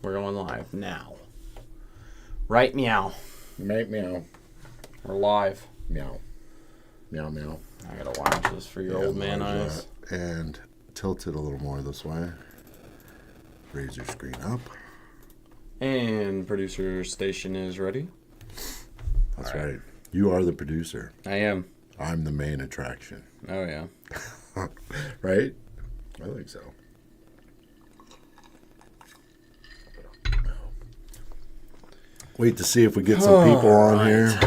We're going live now. Right, meow. Right, meow. We're live. Meow. Meow, meow. I gotta watch this for your old man eyes. And tilt it a little more this way. Raise your screen up. And producer station is ready. That's right. You are the producer. I am. I'm the main attraction. Oh, yeah. Right? I think so. Wait to see if we get some people on here.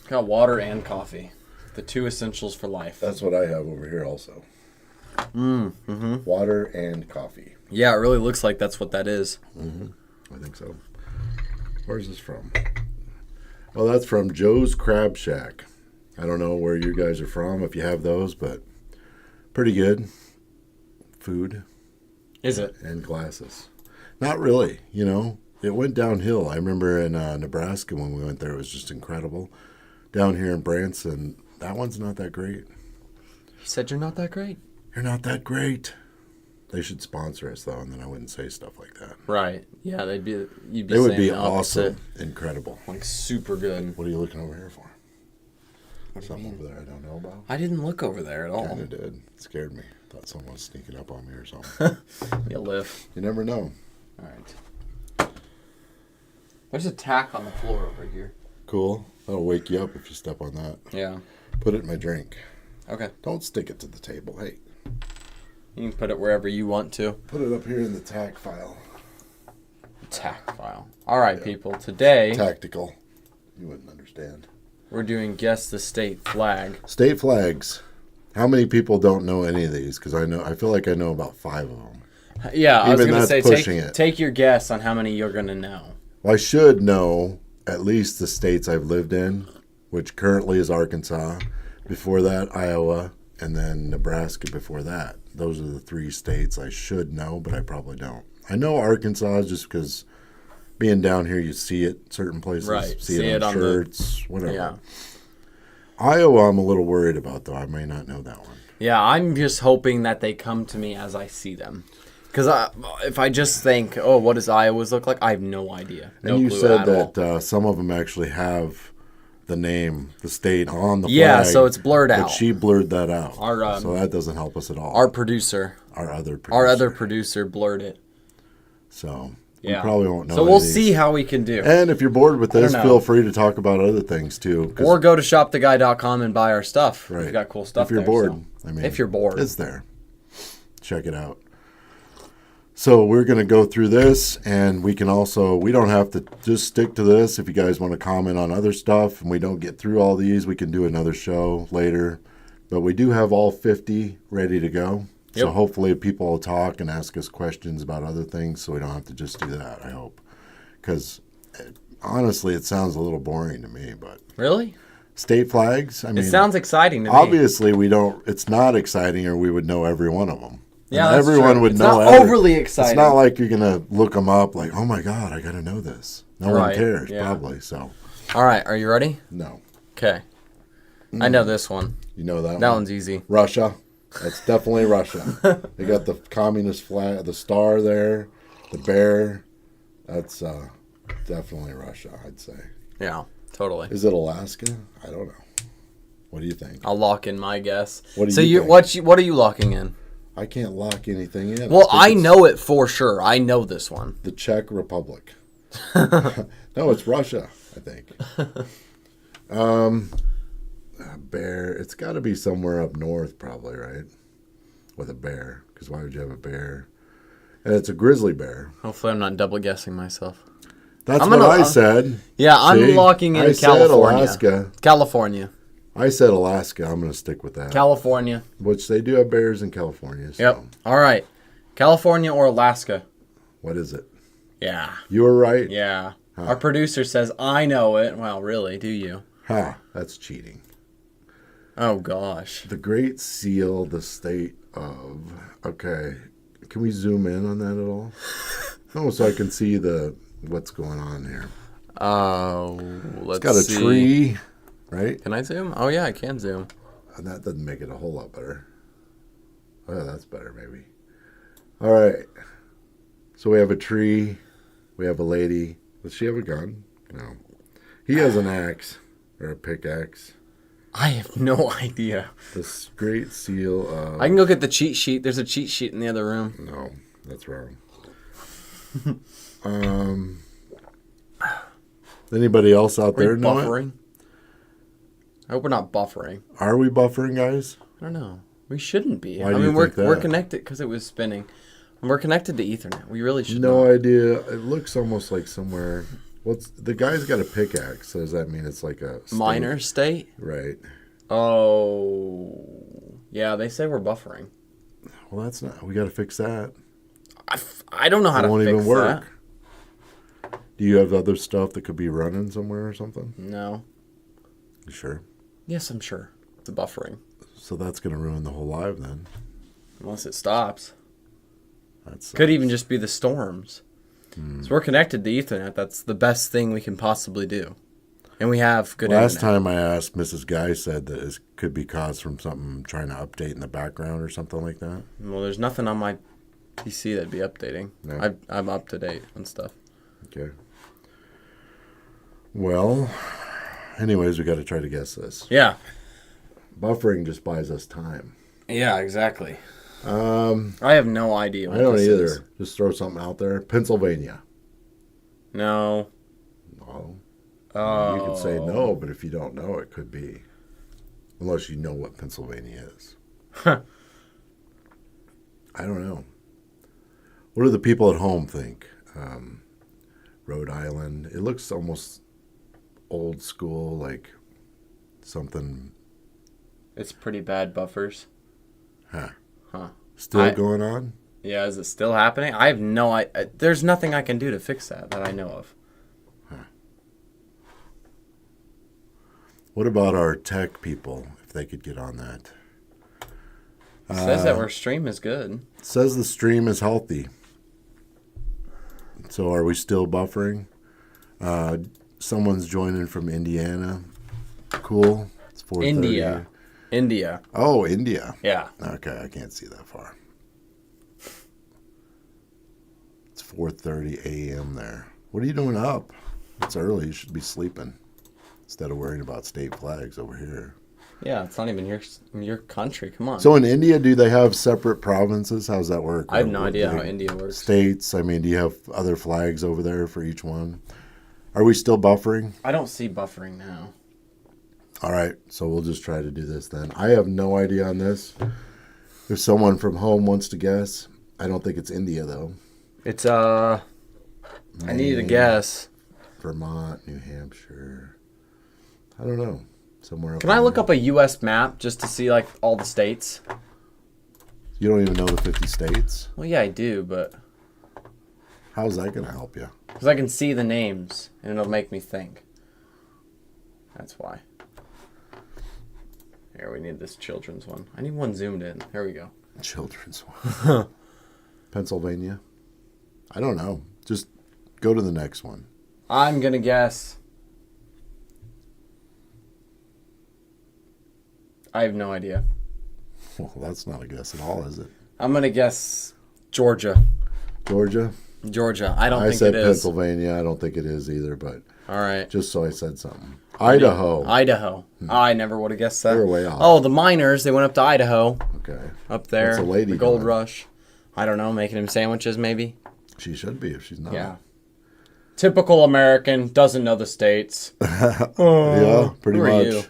Got water and coffee. The two essentials for life. That's what I have over here also. Mm-hmm. Water and coffee. Yeah, it really looks like that's what that is. Mm-hmm. I think so. Where's this from? Oh, that's from Joe's Crab Shack. I don't know where you guys are from, if you have those, but pretty good food. Is it? And glasses. Not really, you know. It went downhill. I remember in Nebraska when we went there, it was just incredible. Down here in Branson, that one's not that great. He said you're not that great. You're not that great. They should sponsor us, though, and then I wouldn't say stuff like that. Right. Yeah, you'd be They would saying be the opposite. awesome. Incredible. Like, super good. What are you looking over here for? What do you Something mean? over there I don't know about? I didn't look over there at all. Kind of did. It scared me. Thought someone was sneaking up on me or something. You live. You never know. All right. There's a tack on the floor over here. Cool. That'll wake you up if you step on that. Yeah. Put it in my drink. Okay. Don't stick it to the table. Hey. You can put it wherever you want to. Put it up here in the tack file. Tack file. All right, people. Today, Tactical. You wouldn't understand. we're doing Guess the State Flag. State flags. How many people don't know any of these? Because I feel like I know about 5 of them. Yeah, I was Even going to say, that's pushing it. take your guess on how many you're going to know. Well, I should know at least the states I've lived in, which currently is Arkansas. Before that, Iowa, and then Nebraska before that. Those are the 3 states I should know, but I probably don't. I know Arkansas just because being down here, you see it certain places. Right. See it on shirts, whatever. Yeah. Iowa, I'm a little worried about, though. I may not know that one. Yeah, I'm just hoping that they come to me as I see them. Because if I just think, oh, what does Iowa's look like? I have no idea. No and you clue said at all. that some of them actually have the name, the state on the flag. Yeah, so it's blurred But out. she blurred that out. Our, so that doesn't help us at all. Our producer. Our other producer blurred it. So yeah. we probably won't know. So we'll see how we can do. And if you're bored with this, know. feel free to talk about other things too. Or go to shoptheguy.com and buy our stuff. Right. We've got cool stuff if you're there, bored. so. I mean, if you're bored. it's there. Check it out. So we're going to go through this, and we can also, we don't have to just stick to this. If you guys want to comment on other stuff and we don't get through all these, we can do another show later. But we do have all 50 ready to go. Yep. So hopefully people will talk and ask us questions about other things so we don't have to just do that, I hope. Because honestly, it sounds a little boring to me. But Really? State flags, I mean. It sounds exciting to me. Obviously, it's not exciting or we would know every one of them. Yeah, and that's everyone true. would It's know. not overly exciting. It's not like you're gonna look them up like, oh my god, I gotta know this. No one Right, cares, yeah. probably. So, All right, are you ready? no, Okay. I know this one. you know that. That one? one's easy. Russia. That's definitely Russia. They got the communist flag, the star there, the bear. That's definitely Russia, I'd say. Yeah, totally. Is it Alaska? I don't know. What do you think? I'll lock in my guess. What do so you think? what are you locking in? I can't lock anything in. Well, I it's know it for sure. I know this one. the Czech Republic. No, it's Russia, I think. A bear. It's got to be somewhere up north, probably, right? With a bear, because why would you have a bear? And it's a grizzly bear. Hopefully, I'm not double guessing myself. That's I'm what gonna- I said. Yeah, I'm See? locking in I California. said Alaska. California. I said Alaska. I'm going to stick with that. California. Which they do have bears in California. So. Yep. All right. California or Alaska? What is it? Yeah. You were right. Yeah. Our producer says, I know it. Well, really, do you? Ha, that's cheating. Oh, gosh. The Great Seal, the state of... Okay. Can we zoom in on that at all? Oh, so I can see what's going on here. Oh, let's It's got a see. tree, right? Can I zoom? Oh, yeah, I can zoom. And that doesn't make it a whole lot better. Oh, yeah, that's better, maybe. All right. So we have a tree We have a lady. Does she have a gun? No. He has an axe or a pickaxe. I have no idea. The Great Seal of... I can go get the cheat sheet. There's a cheat sheet in the other room. No, that's wrong. Anybody else out there know it? Buffering? I hope we're not buffering. Are we buffering, guys? I don't know. We shouldn't be. Why do you think that? We're connected because it was spinning. And we're connected to Ethernet. We really should No not. idea. It looks almost like somewhere... The guy's got a pickaxe, so does that mean it's like a... State? Minor state? Right. Oh. Yeah, they say we're buffering. Well, that's not... We got to fix that. I don't know how It to won't fix even work. that. Do you have other stuff that could be running somewhere or something? No. You sure? Yes, I'm sure. The buffering. So that's going to ruin the whole live then. Unless it stops. That's Could even just be the storms. So we're connected to Ethernet. That's the best thing we can possibly do. And we have good Last internet. time I asked, Mrs. Guy said that it could be caused from something trying to update in the background or something like that. Well, there's nothing on my PC that'd be updating. No. I'm up to date on stuff. Okay. Well, anyways, we got to try to guess this. Yeah. Buffering just buys us time. Yeah, exactly. I have no idea what I don't this either. is. Just throw something out there. Pennsylvania. No. No. Oh. You could say no, but if you don't know, it could be. Unless you know what Pennsylvania is. Huh. I don't know. What do the people at home think? Rhode Island. It looks almost old school, like something. It's pretty bad buffers. Huh. Huh. Still going on? Yeah, is it still happening? I have no idea. There's nothing I can do to fix that I know of. Huh. What about our tech people, if they could get on that? It says that our stream is good. It says the stream is healthy. So are we still buffering? Someone's joining from Indiana. Cool. It's 4:30. India. Oh, India. Yeah. Okay, I can't see that far. It's 4:30 a.m. there. What are you doing up? It's early. You should be sleeping instead of worrying about state flags over here. Yeah, it's not even your country. Come on. So in India, do they have separate provinces? How does that work? I have no idea how India works. States. I mean, do you have other flags over there for each one? Are we still buffering? I don't see buffering now. All right, so we'll just try to do this then. I have no idea on this. If someone from home wants to guess, I don't think it's India though. It's I need to guess. Vermont, New Hampshire. I don't know. Somewhere up Can I in look there. up a U.S. map just to see like all the states? You don't even know the 50 states? Well, yeah, I do, but How's that going to help you? because I can see the names and it'll make me think. That's why. Here, we need this children's one. I need one zoomed in. There we go. Children's one. Pennsylvania? I don't know. Just go to the next one. I'm gonna guess. I have no idea. Well, that's not a guess at all, is it? I'm gonna guess Georgia. Georgia? Georgia. I don't I think said it is. Pennsylvania. I don't think it is either, but All right. just so I said something. Idaho. Idaho. I never would have guessed that. You're way off. Oh, the miners, they went up to Idaho. Okay. Up there. What's the lady The gold doing? rush. I don't know, making him sandwiches maybe? She should be if she's not. Yeah. Typical American, doesn't know the states. Yeah, pretty Who are much. you?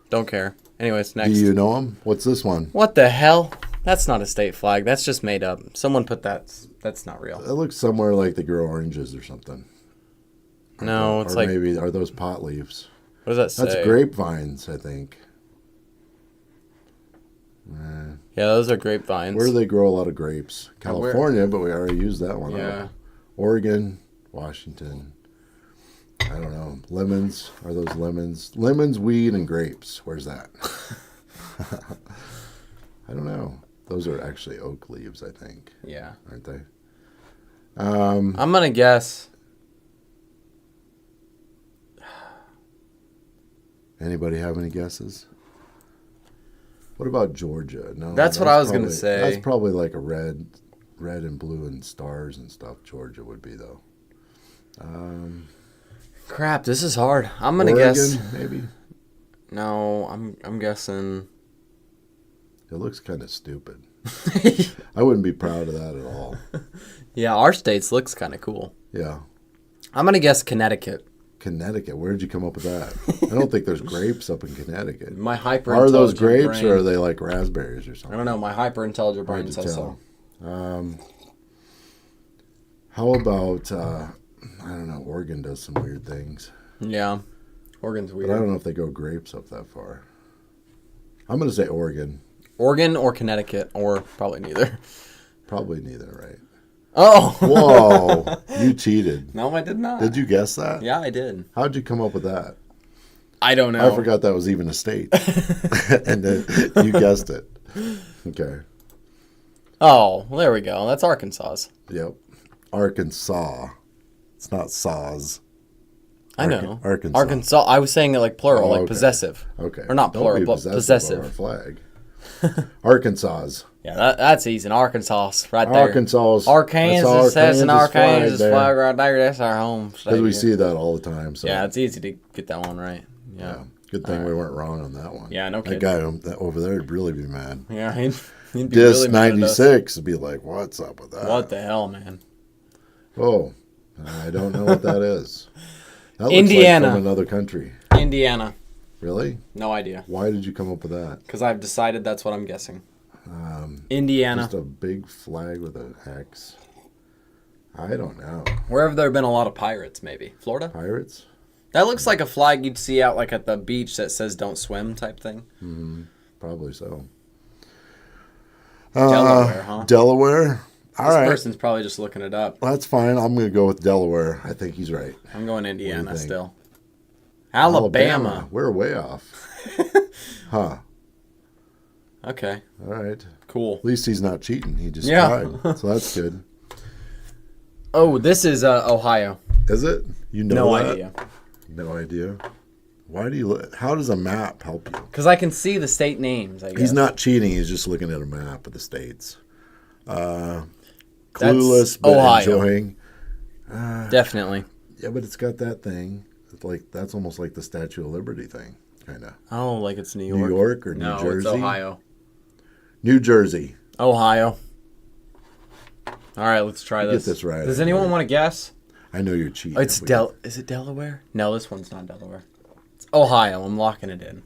Don't care. Anyways, Do next. you know them? What's this one? What the hell? That's not a state flag. That's just made up. Someone put that. That's not real. It looks somewhere like they grow oranges or something. No, it's or like, maybe are those pot leaves? what does that say? That's grapevines, I think. Yeah, those are grapevines. Where do they grow a lot of grapes? Where? California, but we already used that one. Yeah. Oregon, Washington. I don't know. Lemons. Are those lemons? Lemons, weed, and grapes. Where's that? I don't know. Those are actually oak leaves, I think. Yeah. Aren't they? I'm going to guess. Anybody have any guesses? What about Georgia? No, That's what I was gonna probably- say. That's probably like a red and blue and stars and stuff. Georgia would be though. Crap, this is hard. I'm gonna Oregon, guess. maybe. No, I'm guessing. It looks kind of stupid. I wouldn't be proud of that at all. Yeah, our states looks kind of cool. Yeah. I'm gonna guess Connecticut. Connecticut. Where did you come up with that? I don't think there's grapes up in Connecticut. My hyper Are those grapes brain, or are they like raspberries or I something? don't know. My hyper intelligent brain Hard to says tell. so. How about I don't know. Oregon does some weird things, Yeah, Oregon's but weird. I don't know if they go grapes up that far. I'm gonna say Oregon. Oregon or Connecticut, or probably neither. Probably neither, right? Oh! Whoa! You cheated. No, I did not. Did you guess that? Yeah, I did. How'd you come up with that? I don't know. I forgot that was even a state, and then you guessed it. Okay. Oh, well, there we go. That's Arkansas's. Yep. Arkansas. It's not saws. I know. Arkansas. Arkansas. I was saying it like plural, Oh, like okay. possessive. Okay. Or not Don't plural, be but of possessive. our flag. Arkansas's. Yeah, that's easy. Arkansas, right there. Arkansas's. Arkansas has an Arkansas flag flag right there. That's our home state. because we see that all the time. So Yeah, it's easy to get that one right. yeah. Yeah. Good thing we weren't wrong on that one. Yeah, no That kidding. guy over there would really be mad. Yeah, he'd be Dis really mad at us. 96 would be like, what's up with that? What the hell, man? Oh, I don't know what that is. That looks Indiana. like from another country. Indiana. Really? No idea. Why did you come up with that? Because I've decided that's what I'm guessing. Indiana. Just a big flag with an X. I don't know. Wherever there have been a lot of pirates, maybe. Florida? Pirates? That looks like a flag you'd see out like at the beach that says "Don't swim" type thing. Probably so. Delaware, huh? Delaware? All This right. person's probably just looking it up. That's fine. I'm going to go with Delaware. I think he's right. I'm going Indiana think? still. Alabama. We're way off. Huh. Okay, All right. cool. At least he's not cheating. He just Yeah. tried. So that's good. Oh, this is Ohio. Is it? You know No that? idea. No idea. Why do you? How does a map help you? Because I can see the state names, I guess. He's not cheating. He's just looking at a map of the states. Clueless, but Ohio. enjoying. Definitely. Yeah, but it's got that thing. It's like that's almost like the Statue of Liberty thing, kind of. Oh, like it's New York. New York or No, New Jersey? it's Ohio. New Jersey. Ohio. All right, let's try You this. get this right. Does anyone want to guess? I know you're cheating. Oh, it's Is it Delaware? No, this one's not Delaware. It's Ohio. I'm locking it in.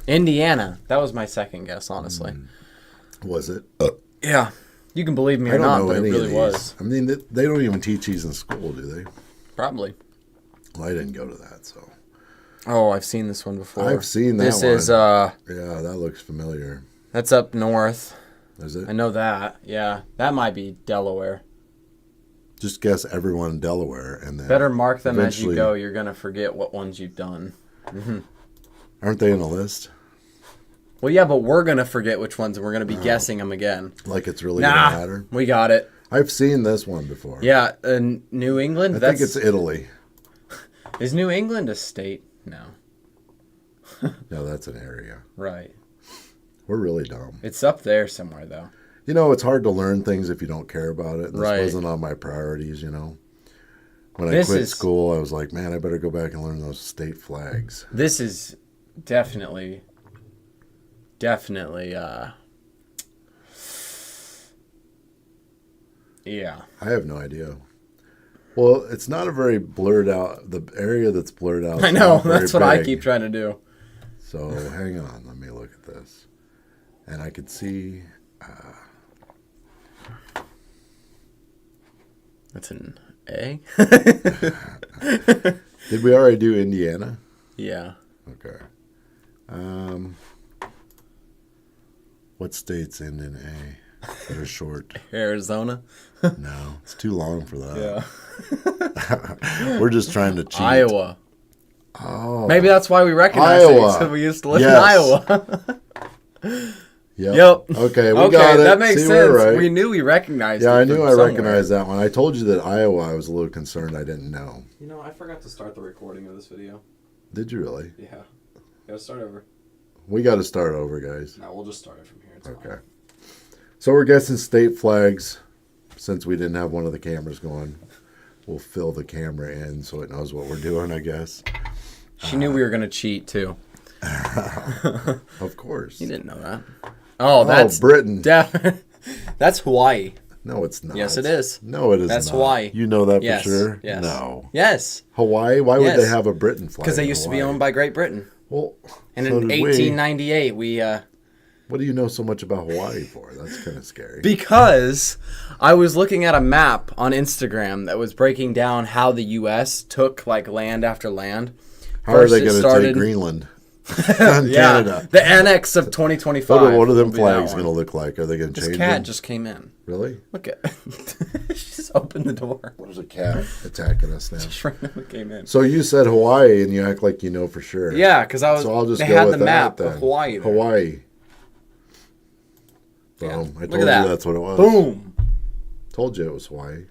Indiana. That was my second guess, honestly. Was it? Yeah. You can believe me I or don't not, know but it any really of these. was. I mean, they don't even teach these in school, do they? Probably. Well, I didn't go to that, so. Oh, I've seen this one before. I've seen that This one. is Yeah, that looks familiar. that's up north. Is it? I know that. Yeah, that might be Delaware. Just guess everyone in Delaware, and then Better mark them as you eventually- go. You're gonna forget what ones you've done. Aren't they in the list? Well, yeah, but we're gonna forget which ones, and we're gonna be guessing them again. Like it's really Nah, gonna matter? we got it. I've seen this one before. Yeah, New England. I think it's Italy. Is New England a state? No. No, that's an area. Right. We're really dumb. It's up there somewhere, though. You know, it's hard to learn things if you don't care about it. This Right. wasn't on my priorities, you know. When I This quit is- school, I was like, man, I better go back and learn those state flags. This is definitely, yeah. I have no idea. Well, it's not a very blurred out, the area that's blurred out. I know, that's what I keep trying to do. So hang on, let me look at this. And I could see, That's an A? did we already do Indiana? Yeah. Okay. What states end in A that are short? Arizona? No, it's too long for that. We're just trying to cheat. Iowa. Oh. Maybe that's why we recognize Iowa. it, because we used to live Yes. in Iowa. Yep. Okay, we Okay, got it. that makes See, sense. we're right. We knew we recognized it. Yeah, I knew from I somewhere. recognized that one. I told you that Iowa, I was a little concerned I didn't know. You know, I forgot to start the recording of this video. Did you really? Yeah. Gotta start over. We got to start over, guys. No, we'll just start it from here. It's Okay. fine. So we're guessing state flags since we didn't have one of the cameras going. we'll fill the camera in so it knows what we're doing, I guess. She knew we were gonna cheat too. Of course. You didn't know that. Oh, that's Britain. That's Hawaii. No, it's not. Yes, it is. No, it is That's not. Hawaii. You know that Yes, for sure? yes. No. Yes. Hawaii? Why would Yes. they have a Britain flag? Because they used to be owned by Great Britain. Well, And so in did we. 1898, we What do you know so much about Hawaii for? That's kind of scary. because I was looking at a map on Instagram that was breaking down how the U.S. took like land after land. How are they First it going to started- take Greenland? And Yeah, Canada. the annex of 2025. What are them will be that flags one. going to look like? Are they going to This change cat them? just came in. Really? Look at. She just opened the door. There's a cat attacking us now. Just randomly came in. So you said Hawaii, and you act like you know for sure. Yeah, because I was. So I'll just they go had with the that map then. of Hawaii. There. Hawaii. Yeah. Boom. I Look told at you that. that's what it was. Boom. Told you it was Hawaii.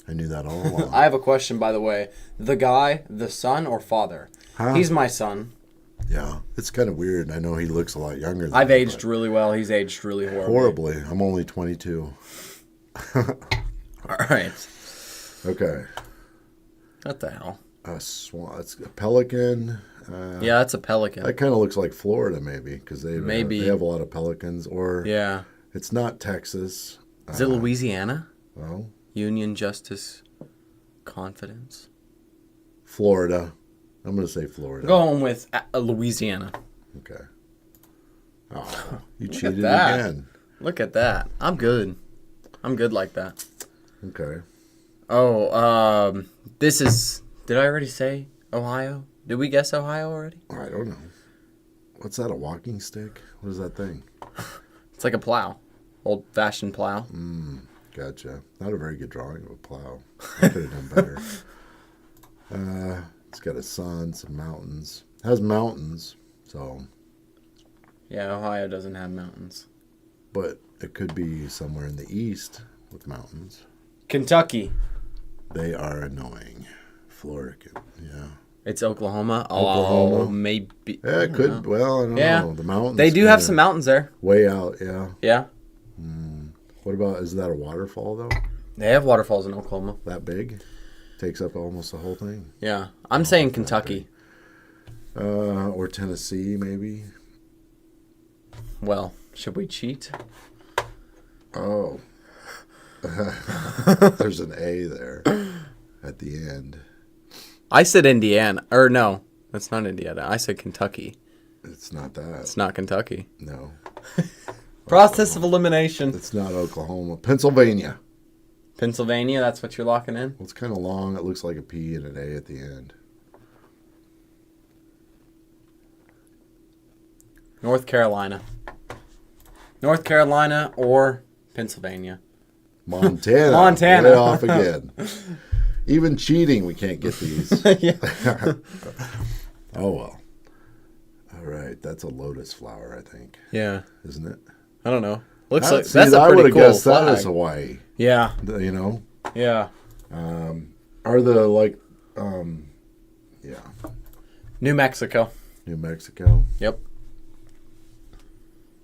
I knew that all along. I have a question, by the way. The guy, the son or father? Huh? He's my son. Yeah. It's kind of weird. I know he looks a lot younger than I've me, aged but really well. He's aged really horribly. horribly. I'm only 22. All right. Okay. What the hell? A swan. It's a pelican. Yeah, that's a pelican. That kind of looks like Florida, maybe, because they have a lot of pelicans. Or Yeah. it's not Texas. Is it Louisiana? Well, Union, Justice, Confidence. Florida. I'm going to say Florida. Going with Louisiana. Okay. Oh, you cheated that. again. Look at that. I'm good. I'm good like that. Okay. Oh, this is. Did I already say Ohio? Did we guess Ohio already? I don't know. What's that, a walking stick? What is that thing? It's like a plow. Old fashioned plow. Gotcha. Not a very good drawing of a plow. I could have done better. It's got a sun, some mountains. It has mountains, so. Yeah, Ohio doesn't have mountains. But it could be somewhere in the east with mountains. Kentucky. They are annoying. Florida, yeah. It's Oklahoma. Oklahoma. Oh, maybe. Yeah, it could. Well, I don't Yeah. know. The mountains. They do have kinda some mountains there. way out. Yeah. Yeah. What about? Is that a waterfall though? They have waterfalls in Oklahoma. That big? Takes up almost the whole thing. Yeah. I'm saying Kentucky. Or Tennessee, maybe. Well, should we cheat? Oh. There's an A there at the end. I said Indiana. Or no, that's not Indiana. I said Kentucky. It's not that. It's not Kentucky. No. Process of elimination. It's not Oklahoma. Pennsylvania. Pennsylvania, that's what you're locking in? Well, it's kind of long. It looks like a P and an A at the end. North Carolina. North Carolina or Pennsylvania. Montana. Montana. Way off again. Even cheating, we can't get these. Yeah. Oh, well. All right. That's a lotus flower, I think. Yeah. Isn't it? I don't know. Looks Ah, like see, that's a I pretty would've cool guessed that flag. as Hawaii. Yeah. You know? Yeah. Are the, like, yeah, New Mexico. New Mexico? Yep.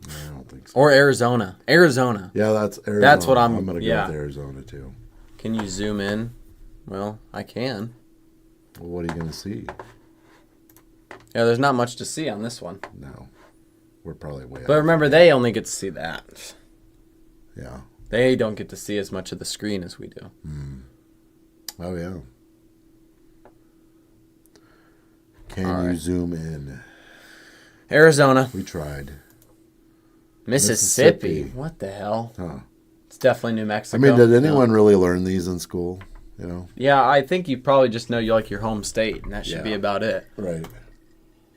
I don't think so. Or Arizona. Arizona. Yeah, that's Arizona. That's what I'm going to go yeah. with Arizona, too. Can you zoom in? Well, I can. Well, what are you going to see? Yeah, there's not much to see on this one. No. We're probably way But off. remember, they only get to see that. Yeah. They don't get to see as much of the screen as we do. Oh, yeah. Can All you right. zoom in? Arizona. We tried. Mississippi. Mississippi. What the hell? Huh. It's definitely New Mexico. I mean, did No. anyone really learn these in school? You know? Yeah, I think you probably just know you like your home state, and that should be Yeah. about it. Right.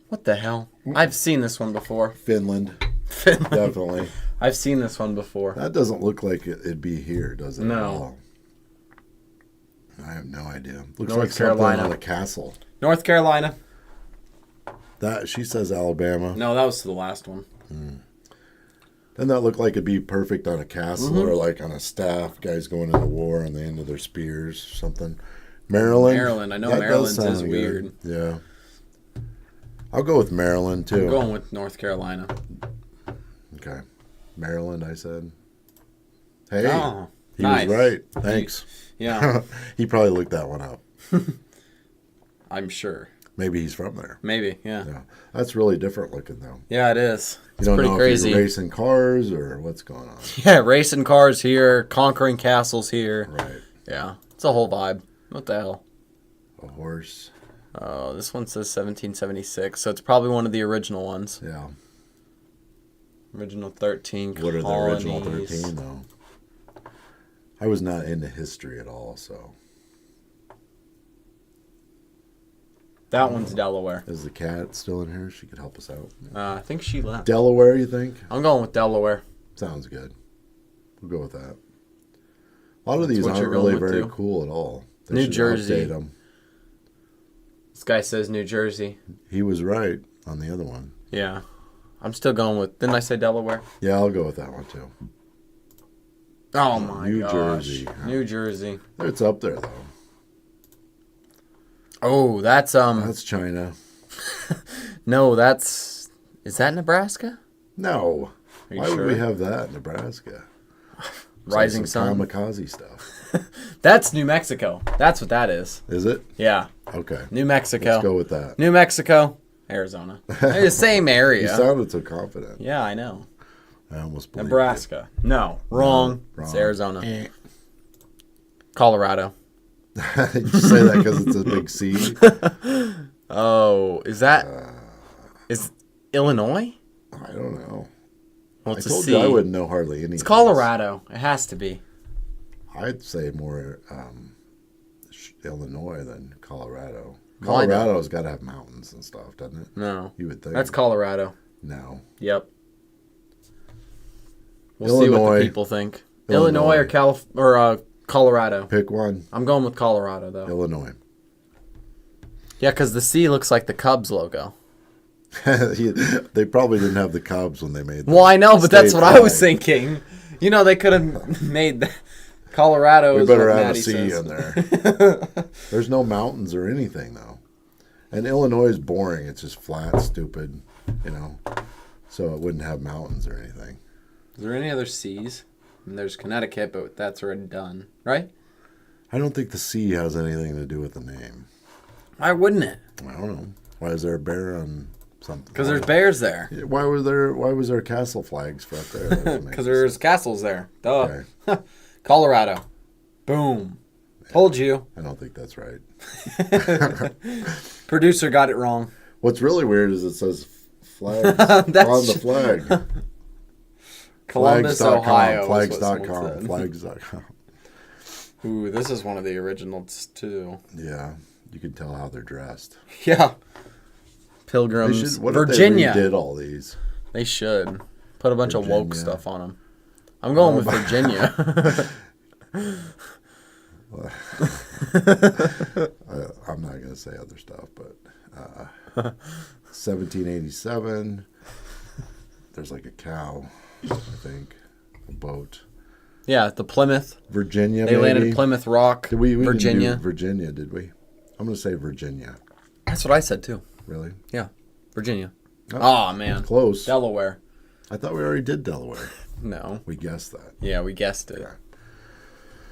What the hell? I've seen this one before. Finland. Finland. Definitely. I've seen this one before. That doesn't look like it'd be here, does it? No. At all? I have no idea. Looks North like Carolina. something on a castle. North Carolina. That she says Alabama. No, that was the last one. Doesn't that look like it'd be perfect on a castle or like on a staff? Guys going to the war on the end of their spears or something. Maryland. Maryland. I know That does Maryland's sound is good. weird. Yeah. I'll go with Maryland too. I'm going with North Carolina. Okay. Maryland, I said. Hey, Oh, he nice. was right. Thanks. Yeah. He probably looked that one up. I'm sure. Maybe he's from there. Maybe, yeah. Yeah, that's really different looking though. Yeah, it is. It's You don't pretty know crazy. if he's racing cars or what's going on. Yeah, racing cars here, conquering castles here. Right. Yeah, it's a whole vibe. What the hell? A horse. Oh, this one says 1776, so it's probably one of the original ones. Yeah. Original 13 What are the colonies. original 13 though? I was not into history at all, so. That one's Delaware. Is the cat still in here? She could help us out. I think she left. Delaware, you think? I'm going with Delaware. Sounds good. We'll go with that. A lot of That's these what aren't you're going really with, very too? cool at all. They New should Jersey. update 'em. This guy says New Jersey. He was right on the other one. Yeah. I'm still going with... Didn't I say Delaware? Yeah, I'll go with that one too. Oh, my New gosh. Jersey. New Jersey. It's up there though. Oh, that's... That's China. No, that's... Is that Nebraska? No. Are you Why sure? would we have that in Nebraska? It's Rising like some Sun. kamikaze stuff. That's New Mexico. That's what that is. Is it? Yeah. Okay. New Mexico. Let's go with that. New Mexico. Arizona. They're the same You area. sounded so confident. Yeah, I know. I almost believed Nebraska. No. Wrong. No, It's wrong. Arizona. Colorado. it. Did you say that because it's a big C? Oh, is that... Is Illinois? I don't know. Well, I it's a told C. you I wouldn't know hardly any. It's Colorado. It has to be. I'd say more Illinois than Colorado. Well, I know. Colorado's got to have mountains and stuff, doesn't it? No. You would think. That's Colorado. No. Yep. We'll see what Illinois. the people think. Illinois or Colorado. Pick one. I'm going with Colorado, though. Illinois. Yeah, because the C looks like the Cubs logo. They probably didn't have the Cubs when they made the Well, I know, but that's state what I was flag. thinking. You know, they could have made the Colorado. We is better what have Maddie a C says. in there. There's no mountains or anything, though. And Illinois is boring. It's just flat, stupid, you know. So it wouldn't have mountains or anything. Is there any other C's? And there's Connecticut, but that's already done, right? I don't think the C has anything to do with the name. Why wouldn't it? I don't know. Why is there a bear on something? Because there's bears there. Why was there castle flags for up there? That doesn't make Because sense. there's castles there. Duh. Okay. Colorado. Boom. Told you. I don't think that's right. Producer got it wrong. What's really weird is it says flags That's on the flag. Columbus, Flags.com, Ohio. is what someone Flags.com. said. Flags.com. Ooh, this is one of the originals, too. Yeah, you can tell how they're dressed. Yeah. They Pilgrims. should, what Virginia. If they redid all these? They should. Put a bunch of woke Virginia. stuff on them. I'm going with Virginia. I'm not going to say other stuff, but 1787. There's like a cow, I think, a boat. Yeah, the Plymouth. Virginia. They maybe? landed Plymouth Rock, Did we Virginia. didn't do Virginia, did we? I'm going to say Virginia. That's what I said, too. Really? Yeah, Virginia. Oh, Oh, man. Close. Delaware. I thought we already did Delaware. No. We guessed that. Yeah, we guessed it. Yeah.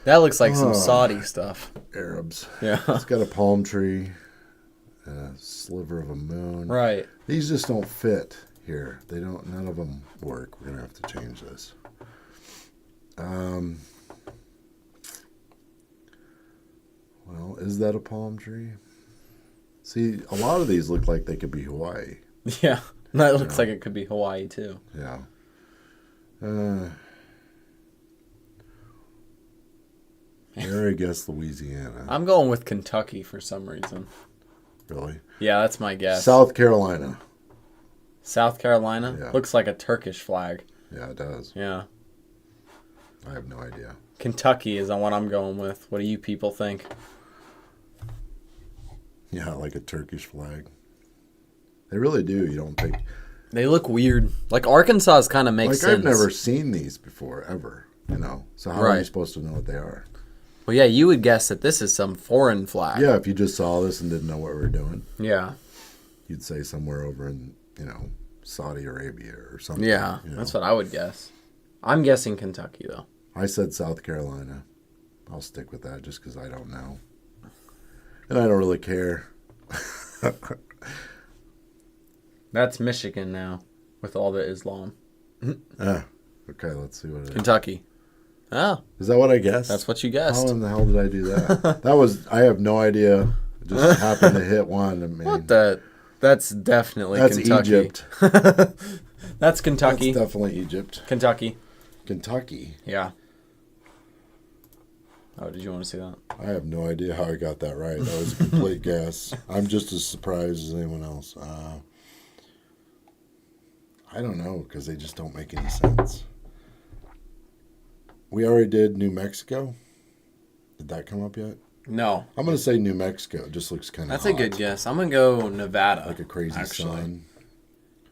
That looks like some Oh. Saudi stuff. Arabs. Yeah. It's got a palm tree and a sliver of a moon. Right. These just don't fit here. They don't. None of them work. We're gonna have to change this. Well, is that a palm tree? See, a lot of these look like they could be Hawaii. Yeah. That looks like it could be Hawaii, too. Yeah. Here, I guess Louisiana. I'm going with Kentucky for some reason. Really? Yeah, that's my guess. South Carolina. South Carolina? Yeah. Looks like a Turkish flag. Yeah, it does. Yeah. I have no idea. Kentucky is the one I'm going with. What do you people think? Yeah, like a Turkish flag. They really do. You don't think. They look weird. Like Arkansas's kind of makes Like, sense. I've never seen these before, ever. You know? So how are you Right. supposed to know what they are? Well, yeah, you would guess that this is some foreign flag. Yeah, if you just saw this and didn't know what we were doing, Yeah. you'd say somewhere over in, Saudi Arabia or something. Yeah, you know? that's what I would guess. I'm guessing Kentucky, though. I said South Carolina. I'll stick with that just because I don't know. And I don't really care. That's Michigan now, with all the Islam. Okay, let's see what it is. Kentucky. Oh. Is that what I guessed? That's what you guessed. How in the hell did I do that? I have no idea. I just happened to hit one. I mean, What the? That's definitely that's Kentucky. Egypt. That's Kentucky. That's definitely Egypt. Kentucky. Kentucky. Yeah. Oh, did you want to see that? I have no idea how I got that right. That was a complete guess. I'm just as surprised as anyone else. I don't know because they just don't make any sense. We already did New Mexico. Did that come up yet? No. I'm going to say New Mexico. It just looks kind of That's a good guess. I'm going to go Nevada. Like a crazy sun.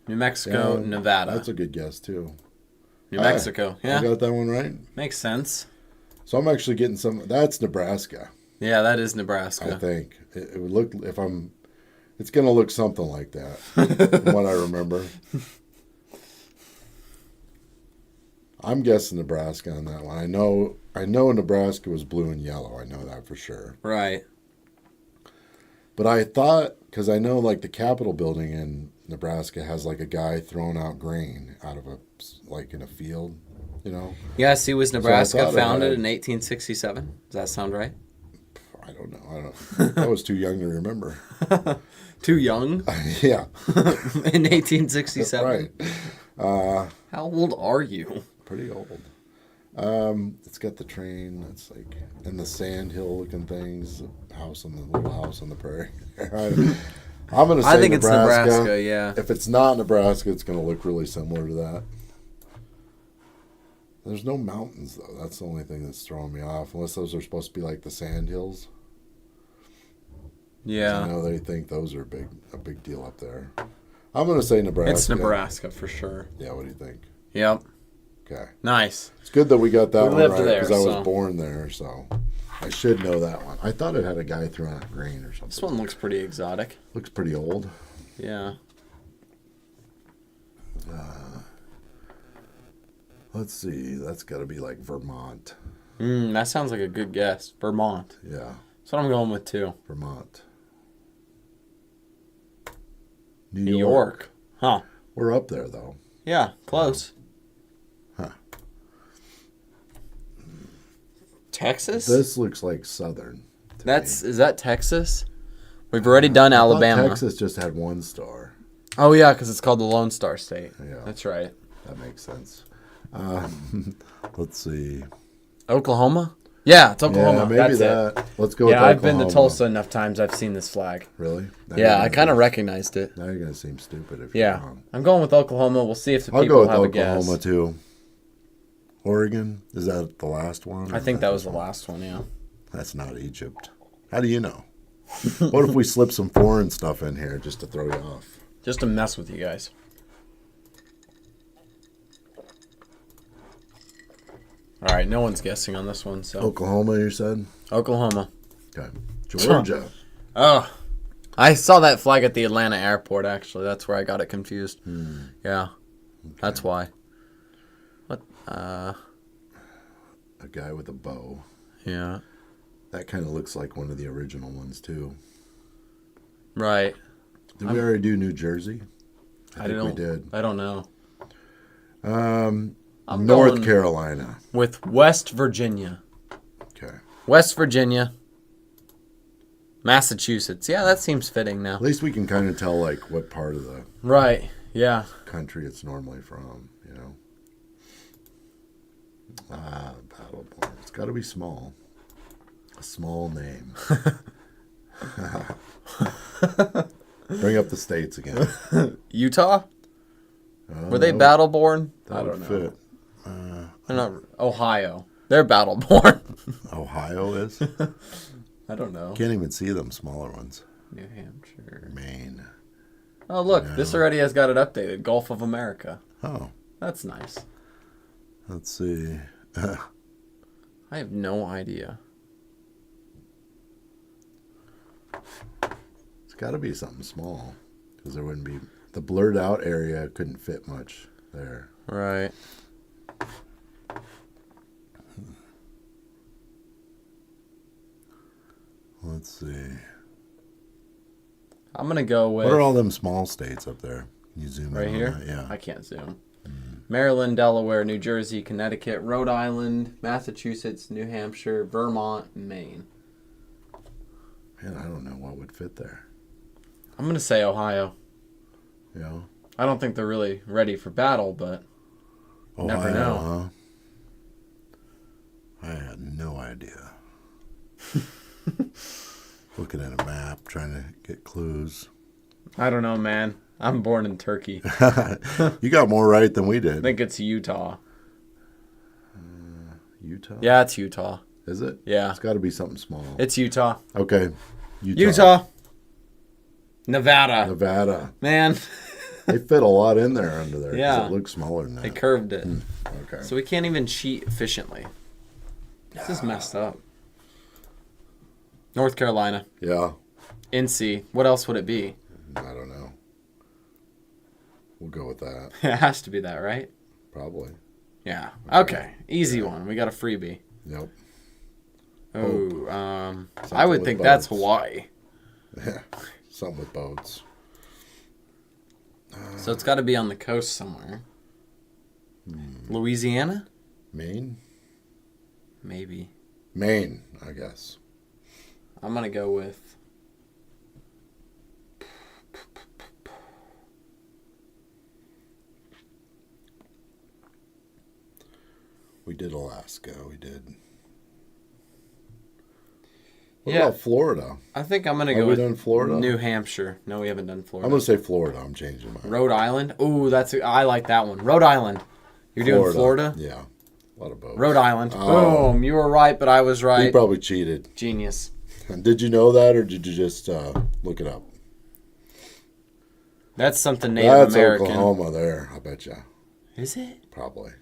New Mexico, Yeah, Nevada. That's a good guess, too. New Mexico. Yeah. I got that one right. Makes sense. So I'm actually getting some. That's Nebraska. Yeah, that is Nebraska. I think. It would look, it's going to look something like that, from what I remember. I'm guessing Nebraska on that one. I know Nebraska was blue and yellow. I know that for sure. Right. But I thought, because I know like the Capitol building in Nebraska has like a guy throwing out grain out of in a field, you know? Yes, he was Nebraska, So founded in 1867. Does that sound right? I don't know. I was too young to remember. Too young? Yeah. In 1867? Right. How old are you? Pretty old. It's got the train. It's like in the sand hill looking things. Little house on the prairie. I'm gonna say I think Nebraska. it's Nebraska, yeah. If it's not Nebraska, it's gonna look really similar to that. There's no mountains though. That's the only thing that's throwing me off. Unless those are supposed to be like the sand hills. Yeah. I know they think those are a big deal up there. I'm gonna say Nebraska. It's Nebraska for sure. Yeah. What do you think? Yep. Okay. Nice. It's good that we got that We one lived right there, because I was so. born there, so I should know that one. I thought it had a guy throwing out grain or something. This one looks pretty exotic. Looks pretty old. Yeah. Let's see. That's got to be like Vermont. That sounds like a good guess. Vermont. Yeah, That's what I'm going with too. Vermont. New York. Huh. We're up there though. Yeah, close. Huh. Texas? This looks like southern. to me. Is that Texas? We've already done I thought Alabama. Texas just had one star. Oh yeah, because it's called the Lone Star State. Yeah. That's right. That makes sense. Let's see. Oklahoma? Yeah, it's Oklahoma. Yeah, maybe That's that. it. Let's go with Yeah, I've been to Oklahoma. Tulsa enough times. I've seen this flag. Really? Now Yeah, you're I gonna kind of be- recognized it. Now you're going to seem stupid if you're Yeah, wrong. I'm going with Oklahoma. We'll see if the I'll people go with have a Oklahoma guess. too. Oregon? Is that the last one? I think that was the last one, yeah. That's not Egypt. How do you know? What if we slip some foreign stuff in here just to throw you off? Just to mess with you guys. All right, no one's guessing on this one, so. Oklahoma, you said? Oklahoma. Okay. Georgia. Oh, I saw that flag at the Atlanta airport, actually. That's where I got it confused. Yeah, that's why. What? A guy with a bow. Yeah. That kind of looks like one of the original ones, too. Right. Did we already do New Jersey? I think we did. I don't know. I'm North going Carolina. with West Virginia. Okay. West Virginia. Massachusetts. Yeah, that seems fitting now. At least we can kind of tell, like, what part of the Right. Yeah. country it's normally from, you know. Battleborn. It's got to be small. A small name. Bring up the states again. Utah? Were they Battleborn? I don't know. Fit. They're not. Ohio. They're Battleborn. Ohio is? I don't know. Can't even see them smaller ones. New Hampshire. Maine. Oh, look. This already has got it updated. Gulf of America. Oh, That's nice. let's see. I have no idea. It's got to be something small because there wouldn't be. The blurred out area couldn't fit much there. Right. Let's see. I'm going to go with... What are all them small states up there? Can you zoom right in here? on that? Yeah. I can't zoom. Maryland, Delaware, New Jersey, Connecticut, Rhode Island, Massachusetts, New Hampshire, Vermont, and Maine. Man, I don't know what would fit there. I'm going to say Ohio. Yeah. I don't think they're really ready for battle, but Ohio, never know. Huh? I had no idea. Looking at a map, trying to get clues. I don't know, man. I'm born in Turkey. You got more right than we I did. think it's Utah. Utah? Yeah, it's Utah. Is it? Yeah. It's got to be something small. It's Utah. Okay. Utah. Nevada. Nevada. Man. They fit a lot in there under there. Yeah. It looks smaller than that. They curved it. Okay. So we can't even cheat efficiently. This is messed up. North Carolina. Yeah. NC. What else would it be? I don't know. We'll go with that. It has to be that, right? Probably. Yeah. Okay. Easy one. We got a freebie. Yep. Oh, Something I would with think that's boats. Hawaii. Yeah. Something with boats. So it's got to be on the coast somewhere. Louisiana? Maine? Maybe. Maine, I guess. I'm going to go with... We did Alaska. We did. What Yeah. about Florida? I think I'm going to Have go we with done Florida? New Hampshire. No, we haven't done I'm Florida. going to say Florida. I'm changing mine. Rhode Island? Ooh, I like that one. Rhode Island. You're doing Florida? Yeah. A lot of boats. Rhode Island. Oh. Boom. You were right, but I was You right. probably cheated. Genius. Did you know that, or did you just look it up? That's something Native That's American. Oklahoma there, I bet you. Is it? Probably.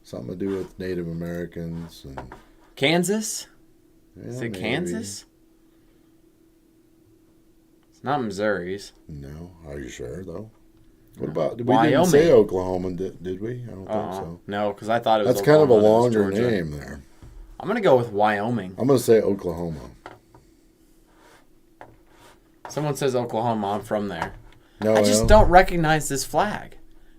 Something to do with Native Americans. And Kansas? yeah, Is it maybe. Kansas? It's not Missouri's. No. Are you sure, though? What about... We Wyoming. didn't say Oklahoma, did we? I don't think so. No, because I thought it was That's kind of a Oklahoma, and it was longer Georgia. name there. I'm going to go with Wyoming. I'm going to say Oklahoma. Someone says Oklahoma. I'm from there. No, I just don't recognize this flag.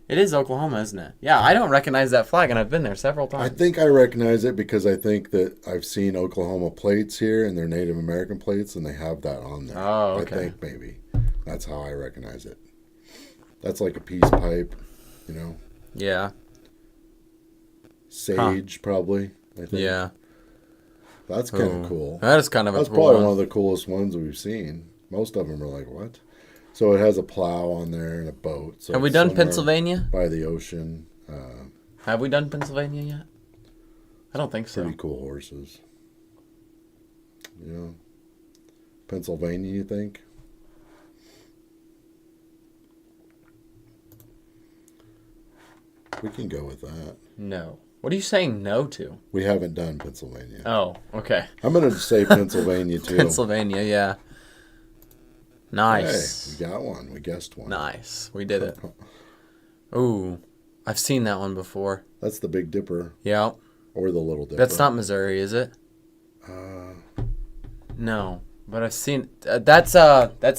It is Oklahoma, isn't it? Yeah, I don't recognize that flag, and I've been there several I times. think I recognize it because I think that I've seen Oklahoma plates here, and they're Native American plates, and they have that on there. Oh, okay. I think maybe. That's how I recognize it. That's like a peace pipe, you know? Yeah. Sage, probably, I think. Yeah. That's kind of cool. That is kind of That's a cool probably one. one of the coolest ones we've seen. Most of them are like, what? So it has a plow on there and a boat. So Have we it's done somewhere Pennsylvania? by the ocean. Have we done Pennsylvania yet? I don't think so. Pretty cool horses. Yeah. Pennsylvania, you think? We can go with that. No. What are you saying no to? We haven't done Pennsylvania. Oh, okay. I'm going to say Pennsylvania, too. Pennsylvania, yeah. Nice. Hey, we got one. We guessed one. Nice. We did it. Ooh, I've seen that one before. That's the Big Dipper Yeah. or the Little Dipper. That's not Missouri, is it? No, but I've seen that's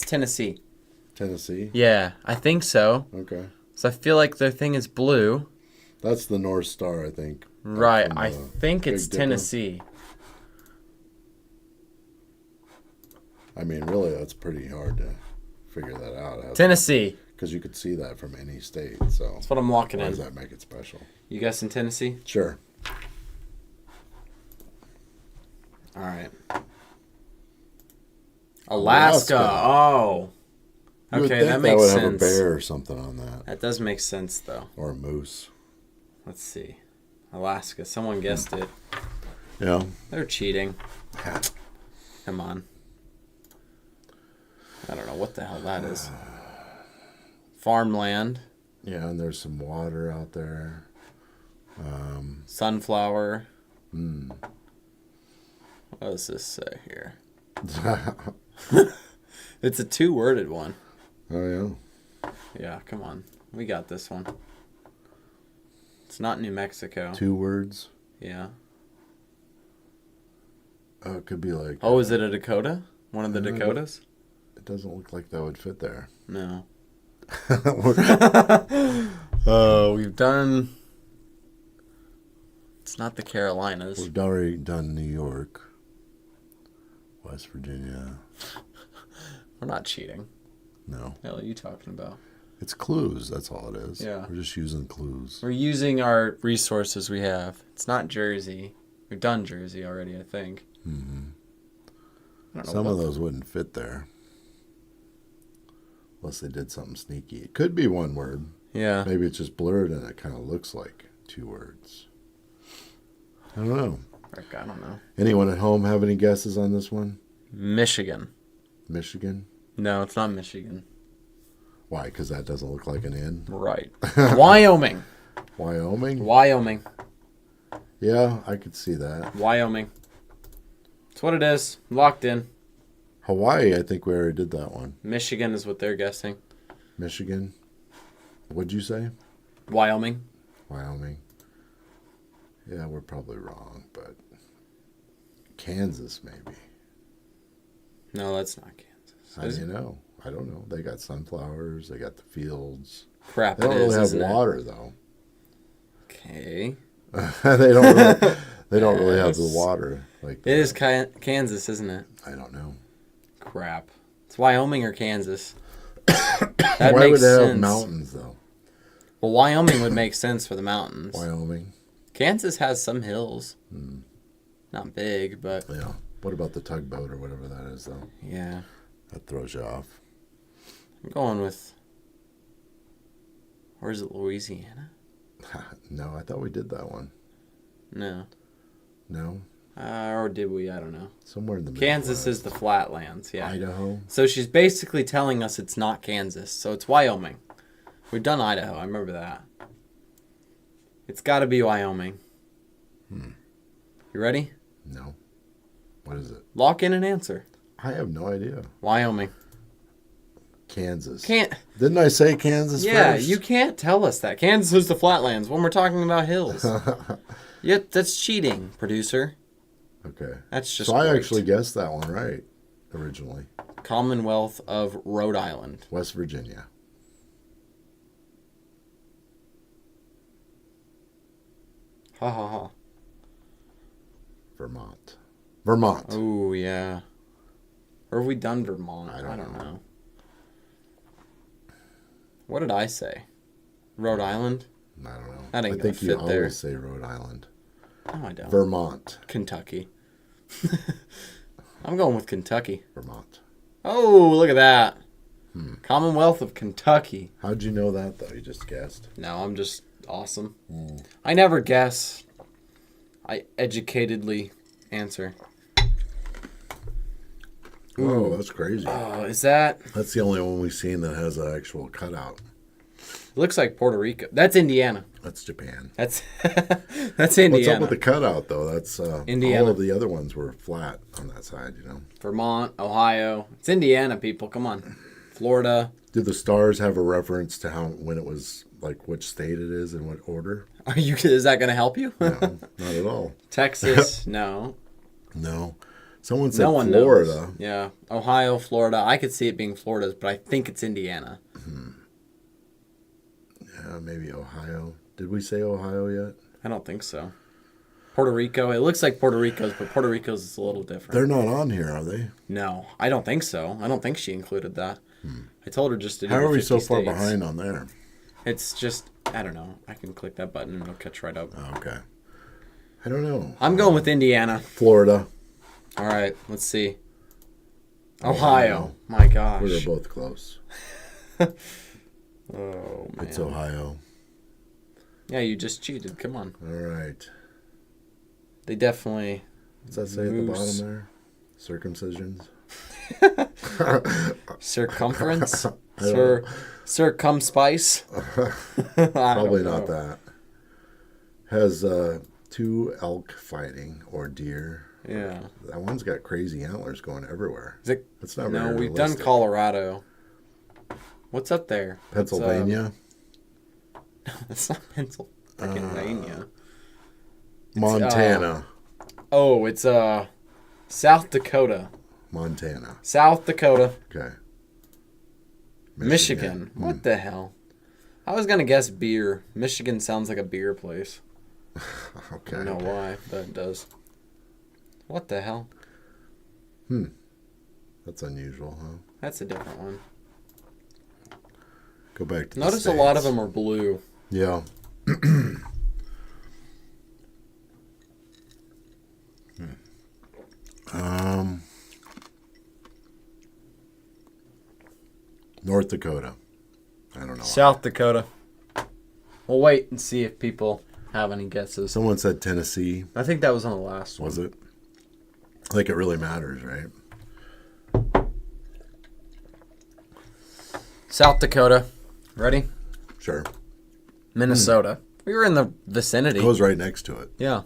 Tennessee. Tennessee? Yeah, I think so. Okay. So I feel like their thing is blue. That's the North Star, I think. Right. from I the think it's Big Dipper. Tennessee. I mean, really, that's pretty hard to figure that out. Tennessee. Because you could see that from any state. So That's what I'm locking why in. does that make it special? You guessing Tennessee? Sure. All right. Alaska. Oh. You would Okay, think that makes would sense. have a bear or something on that. That does make sense, though. Or a moose. Let's see. Alaska. Someone guessed it. Yeah. They're cheating. Come on. I don't know what the hell that is. Farmland. Yeah, and there's some water out there. Sunflower. What does this say here? It's a two-worded one. Oh, yeah. Yeah, come on. We got this one. It's not New Mexico. 2 words. Yeah. Oh, it could be like. Oh, is it a Dakota? One of the No, Dakotas? It doesn't look like that would fit there. No. We're- We've done. It's not the Carolinas. We've already done New York, West Virginia. We're not cheating. No. What the hell are you talking about? It's clues. That's all it is. Yeah. We're just using clues. We're using our resources we have. It's not Jersey. We've done Jersey already, I think. Mm-hmm. I don't know Some what of those wouldn't fit there. Unless they did something sneaky. It could be one word. Yeah. Maybe it's just blurred and it kind of looks like two words. I don't know. Frick, I don't know. Anyone at home have any guesses on this one? Michigan. Michigan? No, it's not Michigan. Why? Because that doesn't look like an N? Right. Wyoming. Wyoming? Wyoming. Yeah, I could see that. Wyoming. That's what it is. Locked in. Hawaii, I think we already did that one. Michigan is what they're guessing. Michigan? What'd you say? Wyoming. Wyoming. Yeah, we're probably wrong, but Kansas, maybe. No, that's not Kansas. How do you know? I don't know. They got sunflowers. They got the fields. Crap, They it don't is, really have isn't water, though. it? Okay. They don't. Really, they don't really have the Yes. water like that. It is Kansas, isn't it? I don't know. Crap. It's Wyoming or Kansas. That Why makes would they have sense. mountains, though? Well, Wyoming would make sense for the mountains. Wyoming. Kansas has some hills. Hmm. Not big, but Yeah. What about the tugboat or whatever that is, though? yeah. That throws you off. I'm going with. Or is it Louisiana? No, I thought we did that one. No. No? Or did we? I don't know. Somewhere in the Kansas Midwest. is the flatlands, yeah. Idaho? So she's basically telling us it's not Kansas, so it's Wyoming. We've done Idaho, I remember that. It's got to be Wyoming. You ready? No. What is it? Lock in an answer. I have no idea. Wyoming. Kansas. Can't. Didn't I say Kansas Yeah, first? you can't tell us that. Kansas is the flatlands when we're talking about hills. Yeah, that's cheating, producer. Okay. That's just So I great. actually guessed that one right originally. Commonwealth of Rhode Island. West Virginia. Ha ha ha. Vermont. Vermont. Oh, yeah. Or have we done Vermont? I don't know. What did I say? Rhode Island? I don't know. That ain't I gonna think you fit there. always say Rhode Island. No, I don't. Vermont. Kentucky. I'm going with Kentucky. Vermont. Oh, look at that. Commonwealth of Kentucky. How'd you know that, though? You just guessed. No, I'm just awesome. I never guess. I educatedly answer. Whoa, that's crazy. Oh, is that... That's the only one we've seen that has an actual cutout. Looks like Puerto Rico. That's Indiana. That's Japan. That's that's Indiana. What's up with the cutout, though? That's Indiana. All of the other ones were flat on that side, you know. Vermont, Ohio. It's Indiana, people. Come on. Florida. Do the stars have a reference to when it was, like, which state it is and what order? Are you? Is that going to help you? No, not at all. Texas. No. No. Someone said No one Florida. knows. Yeah. Ohio, Florida. I could see it being Florida's, but I think it's Indiana. Yeah, maybe Ohio. Did we say Ohio yet? I don't think so. Puerto Rico. It looks like Puerto Rico's, but Puerto Rico's is a little different. They're not on here, are they? No, I don't think so. I don't think she included that. I told her just to do How the are we 50 so far states. behind on there? It's just, I don't know. I can click that button and it'll catch right up. Oh, okay. I don't know. I'm going with Indiana. Florida. All right, let's see. Ohio. My gosh. We were both close. Oh, man. It's Ohio. Yeah, you just cheated. Come on. All right. They definitely... What's that say at the Moose. bottom there? Circumcisions? Circumference? I don't Circumspice? Probably not that. Has 2 elk fighting or deer. Yeah. That one's got crazy antlers going everywhere. Is it... That's not No, very we've done realistic. Colorado. What's up there? Pennsylvania. That's not Pennsylvania. Montana. Oh, it's South Dakota. Montana. South Dakota. Okay. Michigan. What the hell? I was going to guess beer. Michigan sounds like a beer place. Okay. I don't know why, but it does. What the hell? That's unusual, huh? That's a different one. Go back to the Notice States. a lot of them are blue. Yeah. North Dakota. I don't know. South Dakota. We'll wait and see if people have any guesses. Someone said Tennessee. I think that was on the last one. Was it? Like it really matters, right? South Dakota. Ready? Sure. Minnesota. We were in the vicinity. It was right next to it. Yeah.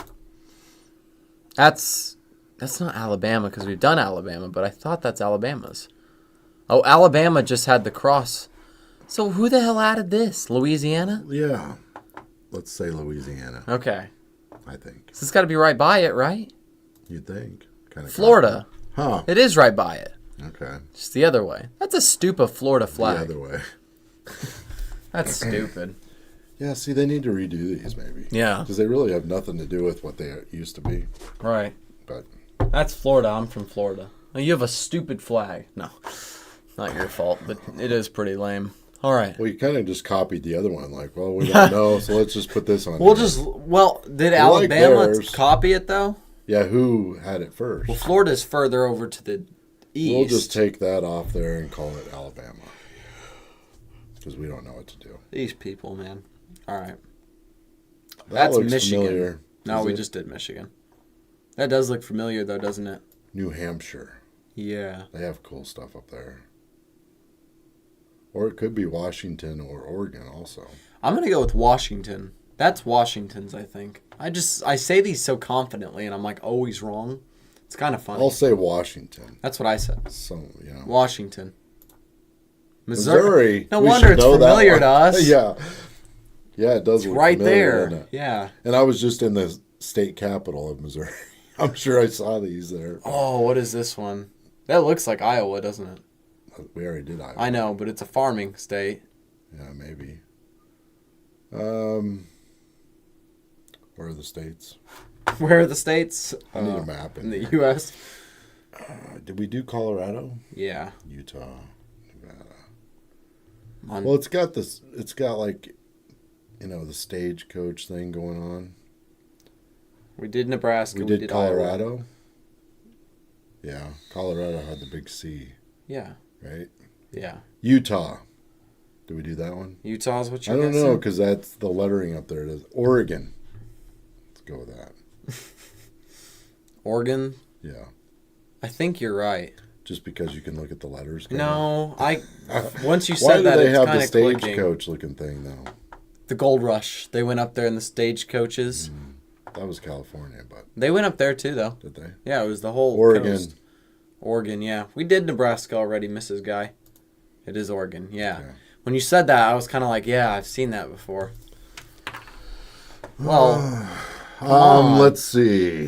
That's not Alabama because we've done Alabama, but I thought that's Alabama's. Oh, Alabama just had the cross. So who the hell added this? Louisiana? Yeah. Let's say Louisiana, Okay. I think. So it's got to be right by it, right? You'd think. Kind of. Florida. Huh. It is right by it. Okay. Just the other way. That's a stupid Florida flag. The other way. That's stupid. Yeah, see, they need to redo these maybe. Yeah. Because they really have nothing to do with what they used to be. Right. But That's Florida. I'm from Florida. Well, you have a stupid flag. No. Not your fault, but it is pretty lame. All right. well, you kind of just copied the other one. Like, well, we don't know, so let's just put this on. We'll here. did like Alabama theirs. copy it though? Yeah, who had it first? Well, Florida's further over to the east. We'll just take that off there and call it Alabama. Because we don't know what to do. These people, man. All right. That That's looks Michigan. familiar. No, Is we it? just did Michigan. That does look familiar though, doesn't it? New Hampshire. Yeah. They have cool stuff up there. Or it could be Washington or Oregon also. I'm going to go with Washington. That's Washington's, I think. I say these so confidently and I'm like always wrong. It's kind of funny. I'll say Washington. That's what I said. So, you know. Washington. Missouri. No We wonder should it's know that familiar one. to us. Yeah. Yeah, it does It's look right familiar, there. doesn't it? Yeah. And I was just in the state capital of Missouri. I'm sure I saw these there. Oh, what is this one? That looks like Iowa, doesn't it? We already did Iowa. I know, but it's a farming state. Yeah, maybe. Where are the states? Where are the states? I need a map In the here. U.S. Did we do Colorado? Yeah. Utah, Nevada. Mon- Well, it's got this. It's got like, the stagecoach thing going on. we did Nebraska. We did Iowa. Colorado. Yeah, Colorado had the big C, Yeah. right? Yeah. Utah. Did we do that one? Utah's what I you're don't know guessing? because that's the lettering up there. It is Oregon. Let's go with that. Oregon. Yeah, I think you're right. just because you can look at the letters. No, once you Why said do that, they it's have kind the of clicking. stagecoach looking thing though? The Gold Rush. They went up there in the stagecoaches. That was California, but They went up there too, though. did they? Yeah, it was the whole Oregon. coast. Oregon, yeah. We did Nebraska already, Mrs. Guy. It is Oregon, yeah. Okay. When you said that, I was kind of like, yeah, I've seen that before. Well, on. Let's see.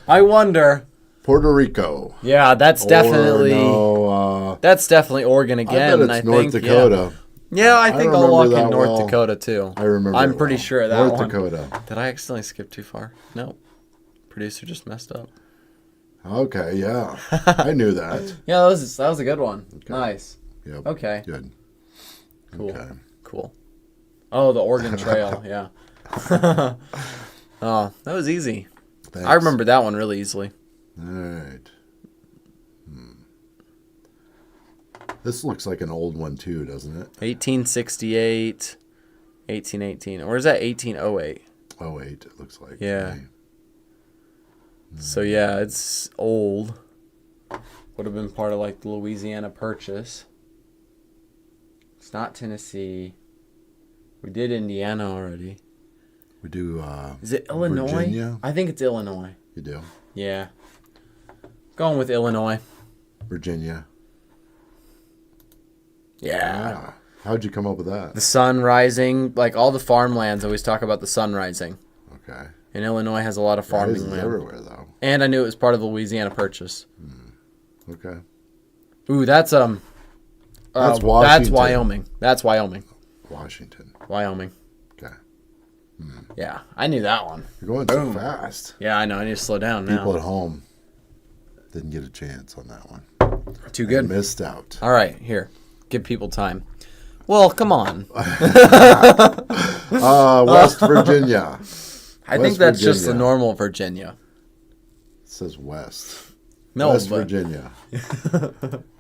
I wonder. Puerto Rico. Yeah, that's definitely Or no, that's definitely Oregon again. I bet it's North think, Dakota. Yeah, I think I'll remember lock in that North well. Dakota too. I remember. I'm it pretty well. sure of that North one. Dakota. Did I accidentally skip too far? No. Producer just messed up. Okay, yeah, I knew that. Yeah, that was a good one. Okay. Nice. Yep. Okay. Good. Cool. Okay. Cool. Oh, the Oregon Trail. Yeah. Oh, that was easy. Thanks. I remember that one really easily. All right. This looks like an old one too, doesn't it? 1868, 1818. Or is that 1808? Oh, 08, it looks like. Yeah. Okay. So, yeah, it's old. Would have been part of, like, the Louisiana Purchase. It's not Tennessee. We did Indiana already. We do. Is it Illinois? Virginia? I think it's Illinois. You do. Yeah. Going with Illinois. Virginia. Yeah. Ah, how'd you come up with that? The sun rising. Like, all the farmlands always talk about the sun rising. Okay. And Illinois has a lot of farming Rice is land. everywhere, though. And I knew it was part of the Louisiana Purchase. Okay. Ooh, that's Washington. That's Wyoming. That's Wyoming. Washington. Wyoming. Okay. Yeah, I knew that one. You're going so fast. Yeah, I know. I need to slow down now. People at home didn't get a chance on that one. Too good. They missed out. All right, here. Give people time. Well, come on. West Virginia. I think that's just the normal Virginia. It says West. No, West Virginia.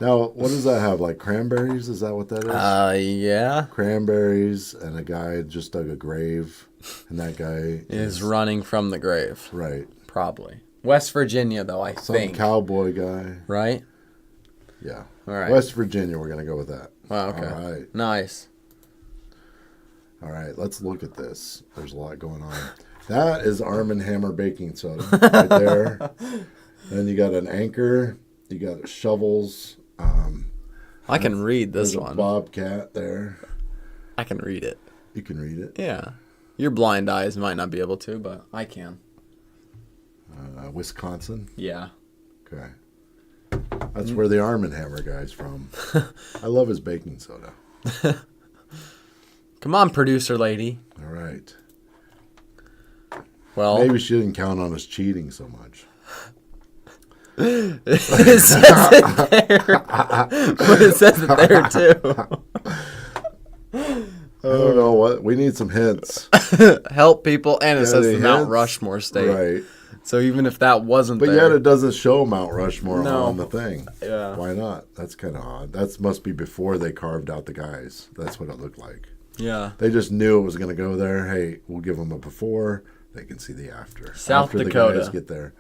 Now, what does that have? Like cranberries? Is that what that is? Yeah. Cranberries, and a guy just dug a grave, and that guy Is running from the grave. right. Probably. West Virginia, though, I Some think. cowboy guy. Right? Yeah. All right. West Virginia, we're going to go with that. Wow, okay. All right. Nice. All right, let's look at this. There's a lot going on. That is Arm & Hammer baking soda right there. Then you got an Anchor. You got shovels. I can read this There's a one. Bobcat there. I can read it. You can read it. Yeah. Your blind eyes might not be able to, but I can. Wisconsin. Yeah. Okay. That's where the Arm & Hammer guy's from. I love his baking soda. Come on, producer lady. All right. Well, Maybe she didn't count on us cheating so much. it says it there. But it says it there, too. I don't know what. We need some hints. Help people. And it says Any the Mount hints? Rushmore state. Right. So even if that wasn't But there. yet it doesn't show Mount Rushmore No. on the thing. Yeah. Why not? That's kind of odd. That must be before they carved out the guys. That's what it looked like. Yeah. They just knew it was going to go there. Hey, we'll give them a before. They can see the after. South after Dakota. the guys get there.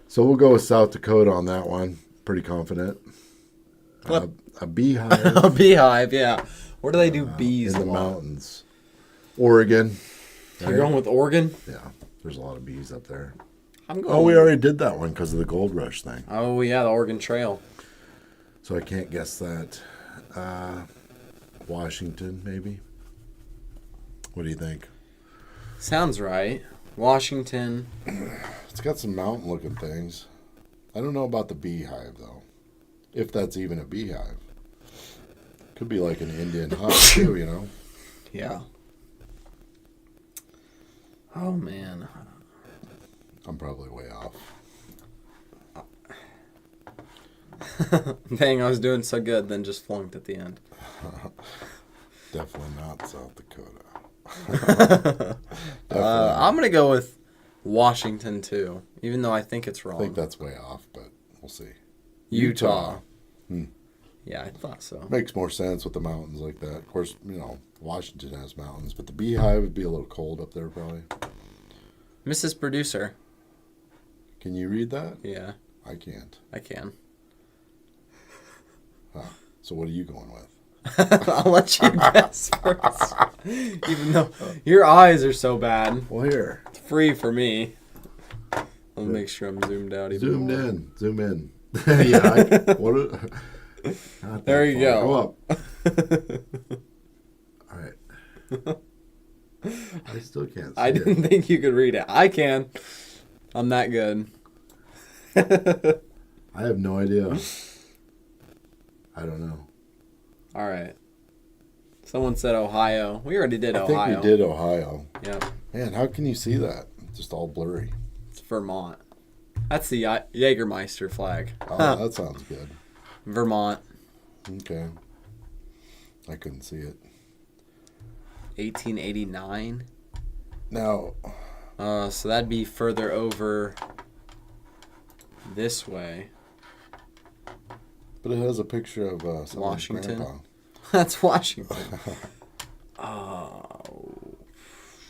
So we'll go with South Dakota on that one. Pretty confident. What? A beehive A beehive, yeah. Where do they do bees? in the a lot? mountains. Oregon. You're going with Oregon? Yeah, there's a lot of bees up there. I'm going. Oh, we already did that one because of the gold rush thing. Oh, yeah, the Oregon Trail. So I can't guess that. Washington, maybe? What do you think? Sounds right. Washington. It's got some mountain-looking things. I don't know about the beehive, though. If that's even a beehive. Could be like an Indian hut, too, you know? Yeah. Oh, man. I'm probably way off. Dang, I was doing so good, then just flunked at the end. Definitely not South Dakota. I'm going to go with Washington, too, even though I think it's wrong. I think that's way off, but we'll see. Utah. Hmm. Yeah, I thought so. Makes more sense with the mountains like that. Of course, you know, Washington has mountains, but the beehive would be a little cold up there probably. Mrs. Producer. Can you read that? Yeah, I can't. I can. Huh. So what are you going with? I'll let you guess first. Even though your eyes are so bad. Well, here. It's free for me. I'll make sure I'm zoomed out even Zoomed more. in. Zoom in. Yeah. There you go. Go up. All right. I still can't see I didn't think you could read it. I can. I'm that good. I have no idea. I don't know. All right. Someone said Ohio. We already did I Ohio. think we did Ohio. Yep. Man, how can you see that? It's just all blurry. It's Vermont. That's the Jägermeister flag. Oh, that sounds good. Vermont. Okay. I couldn't see it. 1889. Now, So that'd be further over this way. but it has a picture of someone's Washington. grandpa. That's Washington. Oh.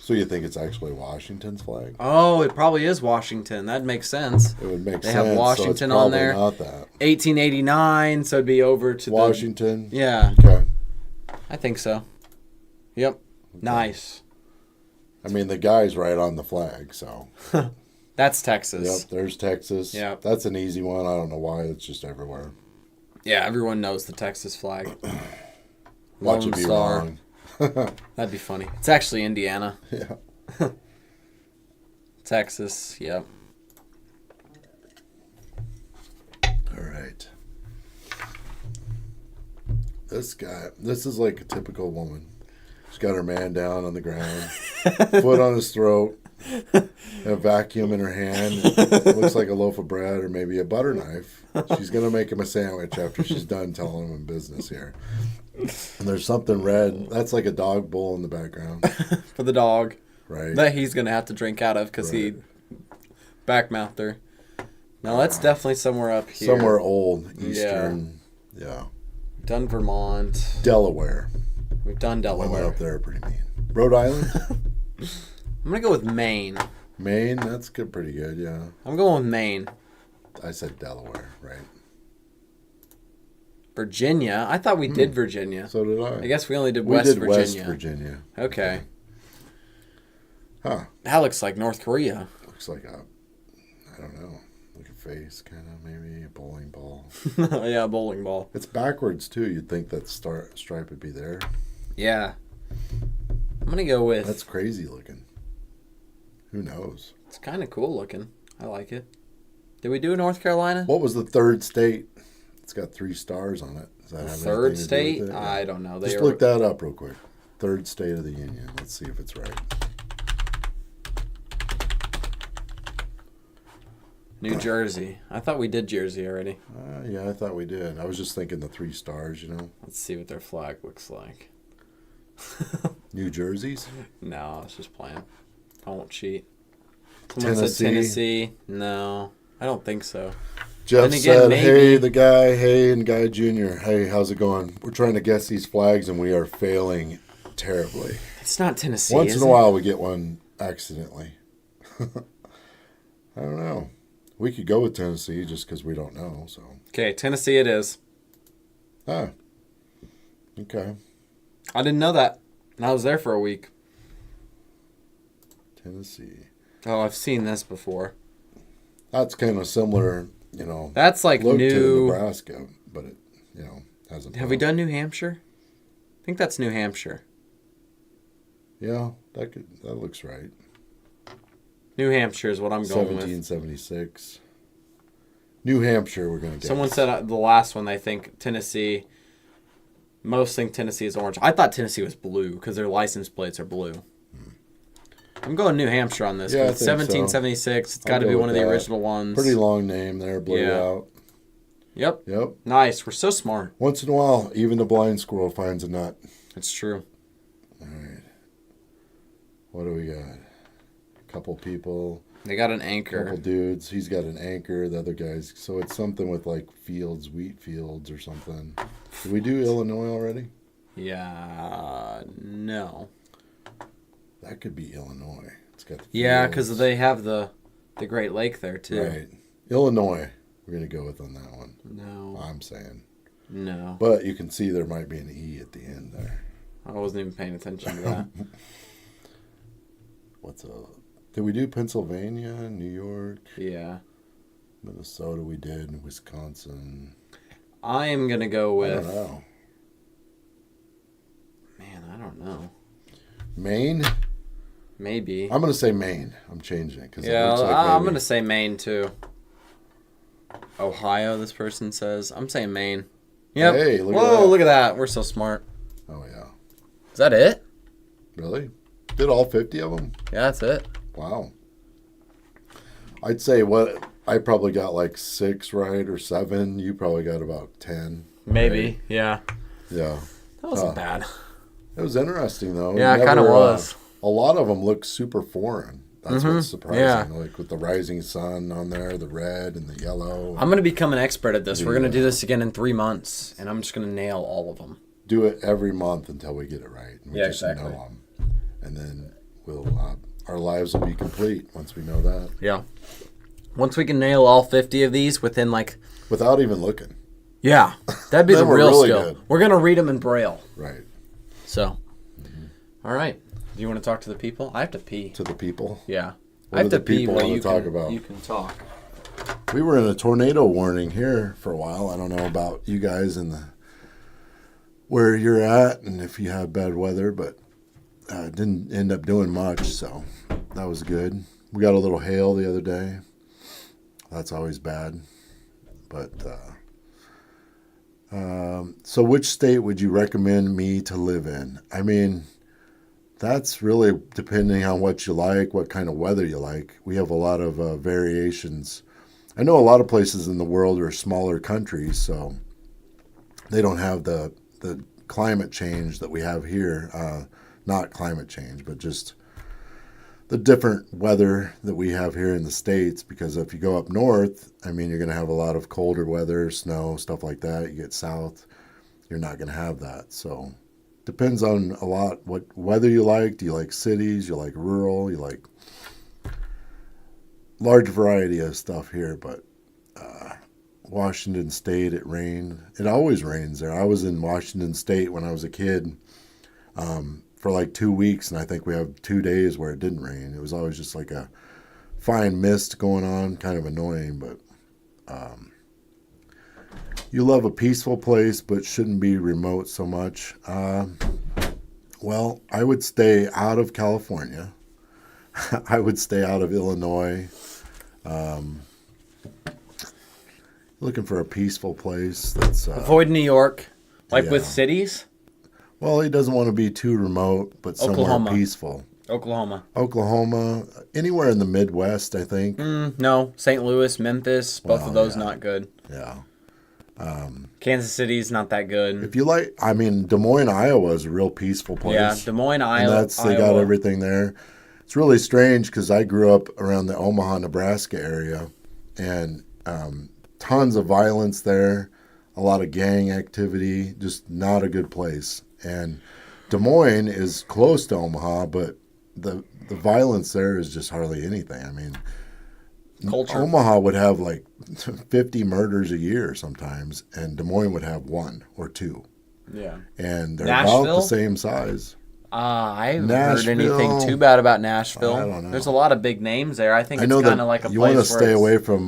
So you think it's actually Washington's flag? Oh, it probably is Washington. That makes sense. It would make They sense. have Washington so it's on probably there. Not that. 1889, so it'd be over to Washington. Yeah, Okay. I think so. Yep. Nice. I mean, the guy's right on the flag, so. That's Texas. Yep, there's Texas. Yep. That's an easy one. I don't know why. It's just everywhere. Yeah, everyone knows the Texas flag. Watch Lone it be Star. wrong. That'd be funny. It's actually Indiana. Yeah. Texas, yep. All right. This is like a typical woman. She's got her man down on the ground, foot on his throat, a vacuum in her hand. Looks like a loaf of bread or maybe a butter knife. She's going to make him a sandwich after she's done telling him in business here. And there's something red. That's like a dog bowl in the background. For the dog. Right. That he's going to have to drink out of because he backmouthed her. No, that's definitely somewhere up here. Somewhere old, eastern. Yeah. Done Vermont. Delaware. We've done Delaware. Women up there are pretty mean. Rhode Island? I'm going to go with Maine. Maine? That's good, pretty good, yeah. I'm going with Maine. I said Delaware, right? Virginia? I thought we did Virginia. So did I. I guess we only did West Virginia. West Virginia. Okay. Huh. That looks like North Korea. Looks like I don't know, like a face, kind of, maybe a bowling ball. Yeah, a bowling ball. It's backwards, too. You'd think that stripe would be there. Yeah. I'm going to go with... That's crazy looking. Who knows? It's kind of cool looking. I like it. Did we do North Carolina? What was the third state? It's got 3 stars on it. Does that have Third anything to do state? with it? I don't know. Just look that up real quick. Third state of the union. Let's see if it's right. New Jersey. I thought we did Jersey already. Yeah, I thought we did. I was just thinking the 3 stars, you know. Let's see what their flag looks like. New Jersey's? No, I was just playing. I won't cheat. Someone said Tennessee. No, I don't think so. Jeff again, said, maybe. hey, and Guy Jr., hey, how's it going? We're trying to guess these flags, and we are failing terribly. It's not Tennessee, Once is in a it? while, we get one accidentally. I don't know. We could go with Tennessee just because we don't know. So. Okay, Tennessee it is. Ah. Okay. I didn't know that. And I was there for a week. Tennessee. Oh, I've seen this before. That's kind of similar, you know. That's like look new. to Nebraska, but it, you know, hasn't. Have we done New Hampshire? I think that's New Hampshire. Yeah, that looks right. New Hampshire is what I'm going with. 1776. New Hampshire, we're going to get. Someone said the last one they think Tennessee. Most think Tennessee is orange. I thought Tennessee was blue because their license plates are blue. I'm going New Hampshire on this. Yeah, I It's think 1776. so. It's got to I'll be go one of with the that. original ones. Pretty long name there, blurred Yeah. out. Yep. Nice. We're so smart. Once in a while, even the blind squirrel finds a nut. It's true. All right. What do we got? A couple people. They got an A anchor. couple dudes. He's got an anchor. The other guy's. So it's something with like fields, wheat fields or something. Did we do Illinois already? Yeah. No. That could be Illinois. It's got the Yeah, fields. because they have the Great Lake there too. Right. Illinois. We're going to go with on that one. No. I'm saying. No. But you can see there might be an E at the end there. I wasn't even paying attention to that. Did we do Pennsylvania, New York, Yeah. Minnesota? We did. Wisconsin. I am gonna go I don't with. know. Man, I don't know. Maine. Maybe. I'm gonna say Maine. I'm changing it because Yeah, it looks like I'm maybe- gonna say Maine too. Ohio, this person says. I'm saying Maine. Yep. Hey, look at Whoa, that. look at that. We're so smart. Oh yeah. Is that it? Really? Did all 50 of them? Yeah, that's it. Wow. I'd say I probably got like 6 right or 7. You probably got about 10. Maybe. right? Yeah. Yeah. That wasn't bad. It was interesting though. Yeah, it kind of was. A lot of them look super foreign. That's what's surprising. Yeah. Like with the rising sun on there, the red and the yellow. I'm gonna become an expert at this. We're gonna Yeah. do this again in 3 months, and I'm just gonna nail all of them. Do it every month until we get it right. And we Yeah, just exactly. know them. And then our lives will be complete once we know that. Yeah. Once we can nail all 50 of these within like. Without even looking. Yeah, that'd be the Then we're real really skill. good. We're gonna read them in Braille. Right. So. All right. Do you want to talk to the people? I have to pee. To the people. Yeah. What I have do to the pee people while wanna you talk can, about? You can talk. We were in a tornado warning here for a while. I don't know about you guys and where you're at and if you have bad weather, but didn't end up doing much, so that was good. We got a little hail the other day. That's always bad. But so which state would you recommend me to live in? I mean, that's really depending on what you like, what kind of weather you like. We have a lot of variations. I know a lot of places in the world are smaller countries, so they don't have the climate change that we have here. Not climate change, but just the different weather that we have here in the States. Because if you go up north, I mean, you're going to have a lot of colder weather, snow, stuff like that. You get south, you're not going to have that. So depends on a lot what weather you like. Do you like cities? You like rural? You like large variety of stuff here, but Washington State, it rained. It always rains there. I was in Washington State when I was a kid for like 2 weeks, and I think we have 2 days where it didn't rain. It was always just like a fine mist going on, kind of annoying, but you love a peaceful place, but shouldn't be remote so much. Well, I would stay out of California. I would stay out of Illinois. Looking for a peaceful place that's avoid New York, with cities. Well, he doesn't want to be too remote, but somewhere peaceful. Oklahoma, anywhere in the Midwest, I think. No, St. Louis, Memphis, both of those not good. Yeah. Kansas City's not that good. If you like, I mean, Des Moines, Iowa is a real peaceful place. Yeah, Des Moines, Iowa. They got everything there. It's really strange because I grew up around the Omaha, Nebraska area, and tons of violence there, a lot of gang activity, just not a good place. And Des Moines is close to Omaha, but the violence there is just hardly anything. I mean, culture. Omaha would have like 50 murders a year sometimes, and Des Moines would have 1 or 2. Yeah. And they're Nashville? about the same size. I haven't heard anything too bad about Nashville. I don't know. There's a lot of big names there. I think it's kind of like a place where you want to stay away from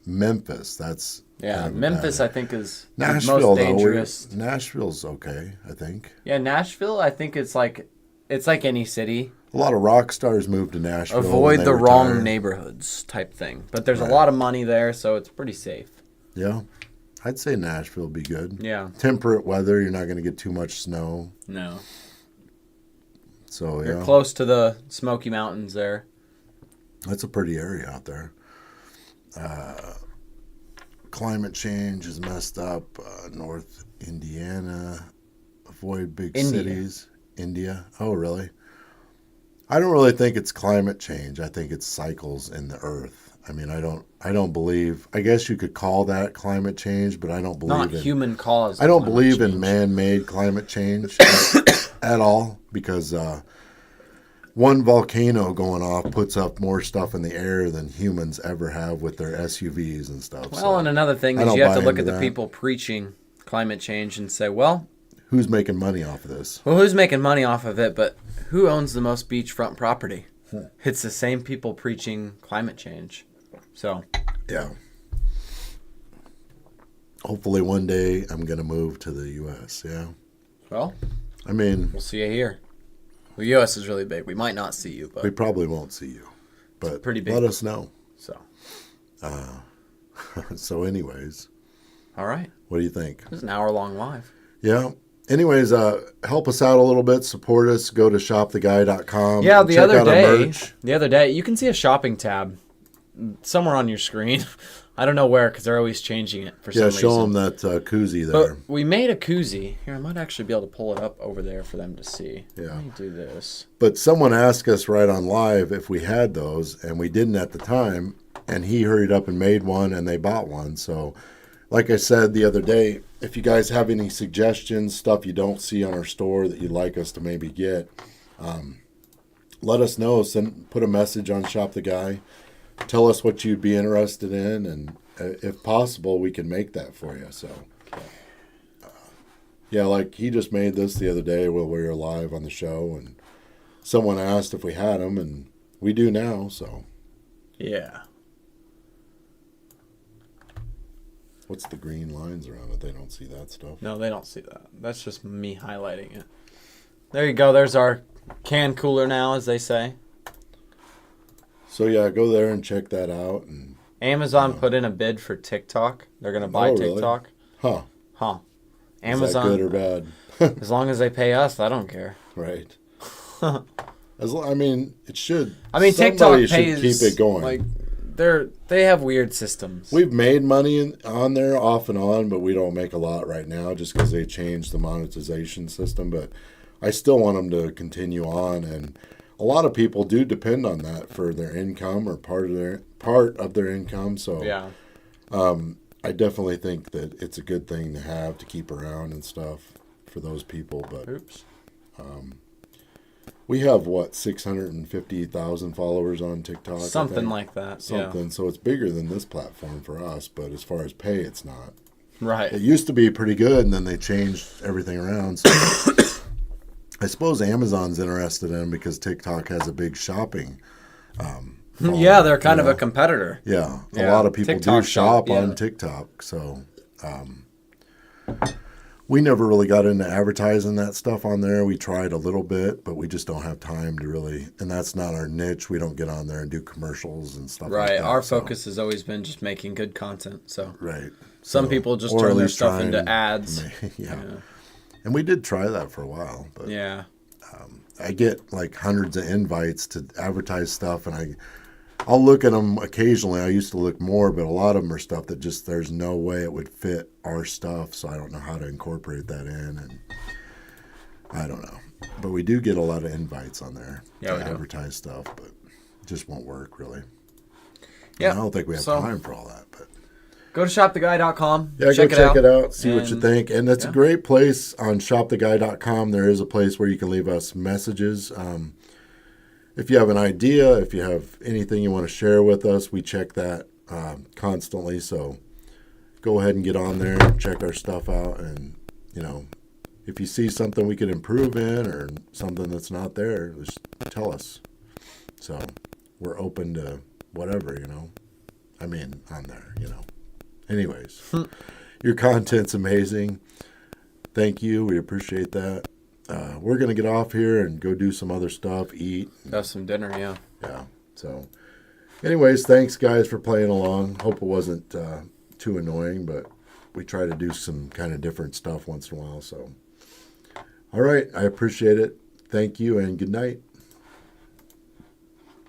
Memphis. That's Memphis. I think is Nashville, the most dangerous. Though, Nashville's okay, I think. Yeah, Nashville. I think it's like any city. A lot of rock stars move to Nashville. Avoid the wrong neighborhoods type thing. But there's a lot of money there, so it's pretty safe. Yeah. I'd say Nashville would be good. Yeah. Temperate weather. You're not going to get too much snow. No. So, You're close to the Smoky Mountains there. That's a pretty area out there. Climate change is messed up. North Indiana. Avoid big cities. India. Oh, really? I don't really think it's climate change. I think it's cycles in the earth. I mean, I don't believe. I guess you could call that climate change, but I don't believe not human cause. I don't believe in man-made climate change at all, because one volcano going off puts up more stuff in the air than humans ever have with their SUVs and stuff. Well, and another thing is you have to look at the people preaching climate change and say, well, who's making money off of this? Well, who's making money off of it, but who owns the most beachfront property? It's the same people preaching climate change. So, yeah. Hopefully one day I'm going to move to the U.S., yeah. Well, I mean, we'll see you here. The U.S. is really big. We might not see you, but we probably won't see you. But it's pretty big. Let us know. So, so anyways. All right. What do you think? It was an hour-long live. Yeah. Anyways, help us out a little bit. Support us. Go to shoptheguy.com. Yeah, the other day, you can see a shopping tab somewhere on your screen. I don't know where, because they're always changing it for some reason. Yeah, show them that koozie there. But we made a koozie. Here, I might actually be able to pull it up over there for them to see. Yeah. Let me do this. But someone asked us right on live if we had those, and we didn't at the time. And he hurried up and made one, and they bought one. So, like I said the other day, if you guys have any suggestions, stuff you don't see on our store that you'd like us to maybe get, let us know. Put a message on Shop the Guy. Tell us what you'd be interested in, and if possible, we can make that for you. So, yeah, like he just made this the other day while we were live on the show, and someone asked if we had them, and we do now. So, yeah. What's the green lines around it? They don't see that stuff. No, they don't see that. That's just me highlighting it. There you go. There's our can cooler now, as they say. So yeah, go there and check that out. And Amazon put in a bid for TikTok. They're gonna buy really? TikTok. Huh? Huh? Is that good or bad? As long as they pay us, I don't care. Right. I mean, it should. I mean, somebody TikTok pays. should keep it going. Like, they have weird systems. We've made money on there off and on, but we don't make a lot right now just because they changed the monetization system. But I still want them to continue on, and a lot of people do depend on that for their income or part of their income. So yeah, I definitely think that it's a good thing to have to keep around and stuff for those people. But oops. We have 650,000 followers on TikTok. Something like that. Something. Yeah. So it's bigger than this platform for us, but as far as pay, it's not. Right. It used to be pretty good, and then they changed everything around. So I suppose Amazon's interested in because TikTok has a big shopping. Yeah, they're kind of a competitor. Yeah, a lot of people TikTok do shop on TikTok. So we never really got into advertising that stuff on there. We tried a little bit, but we just don't have time to really, and that's not our niche. We don't get on there and do commercials and stuff like that. Right. Our focus has always been just making good content. So right. Some people just turn their stuff into ads. Yeah. And we did try that for a while. But yeah. I get like hundreds of invites to advertise stuff, and I'll look at them occasionally. I used to look more, but a lot of them are stuff that just there's no way it would fit our stuff, so I don't know how to incorporate that in, and I don't know. But we do get a lot of invites on there to advertise stuff, but it just won't work really. Yeah, I don't think we have time for all that, but go to shoptheguy.com. Yeah, check it out. See what you think. And it's a great place on shoptheguy.com. There is a place where you can leave us messages. If you have an idea, if you have anything you want to share with us, we check that constantly. So go ahead and get on there, check our stuff out. And, if you see something we could improve in or something that's not there, just tell us. So we're open to whatever, I mean, on there, Anyways, your content's amazing. Thank you. We appreciate that. We're going to get off here and go do some other stuff, eat. Have some dinner, yeah. Yeah. So, anyways, thanks, guys, for playing along. Hope it wasn't too annoying, but we try to do some kind of different stuff once in a while. So, all right. I appreciate it. Thank you, and good night.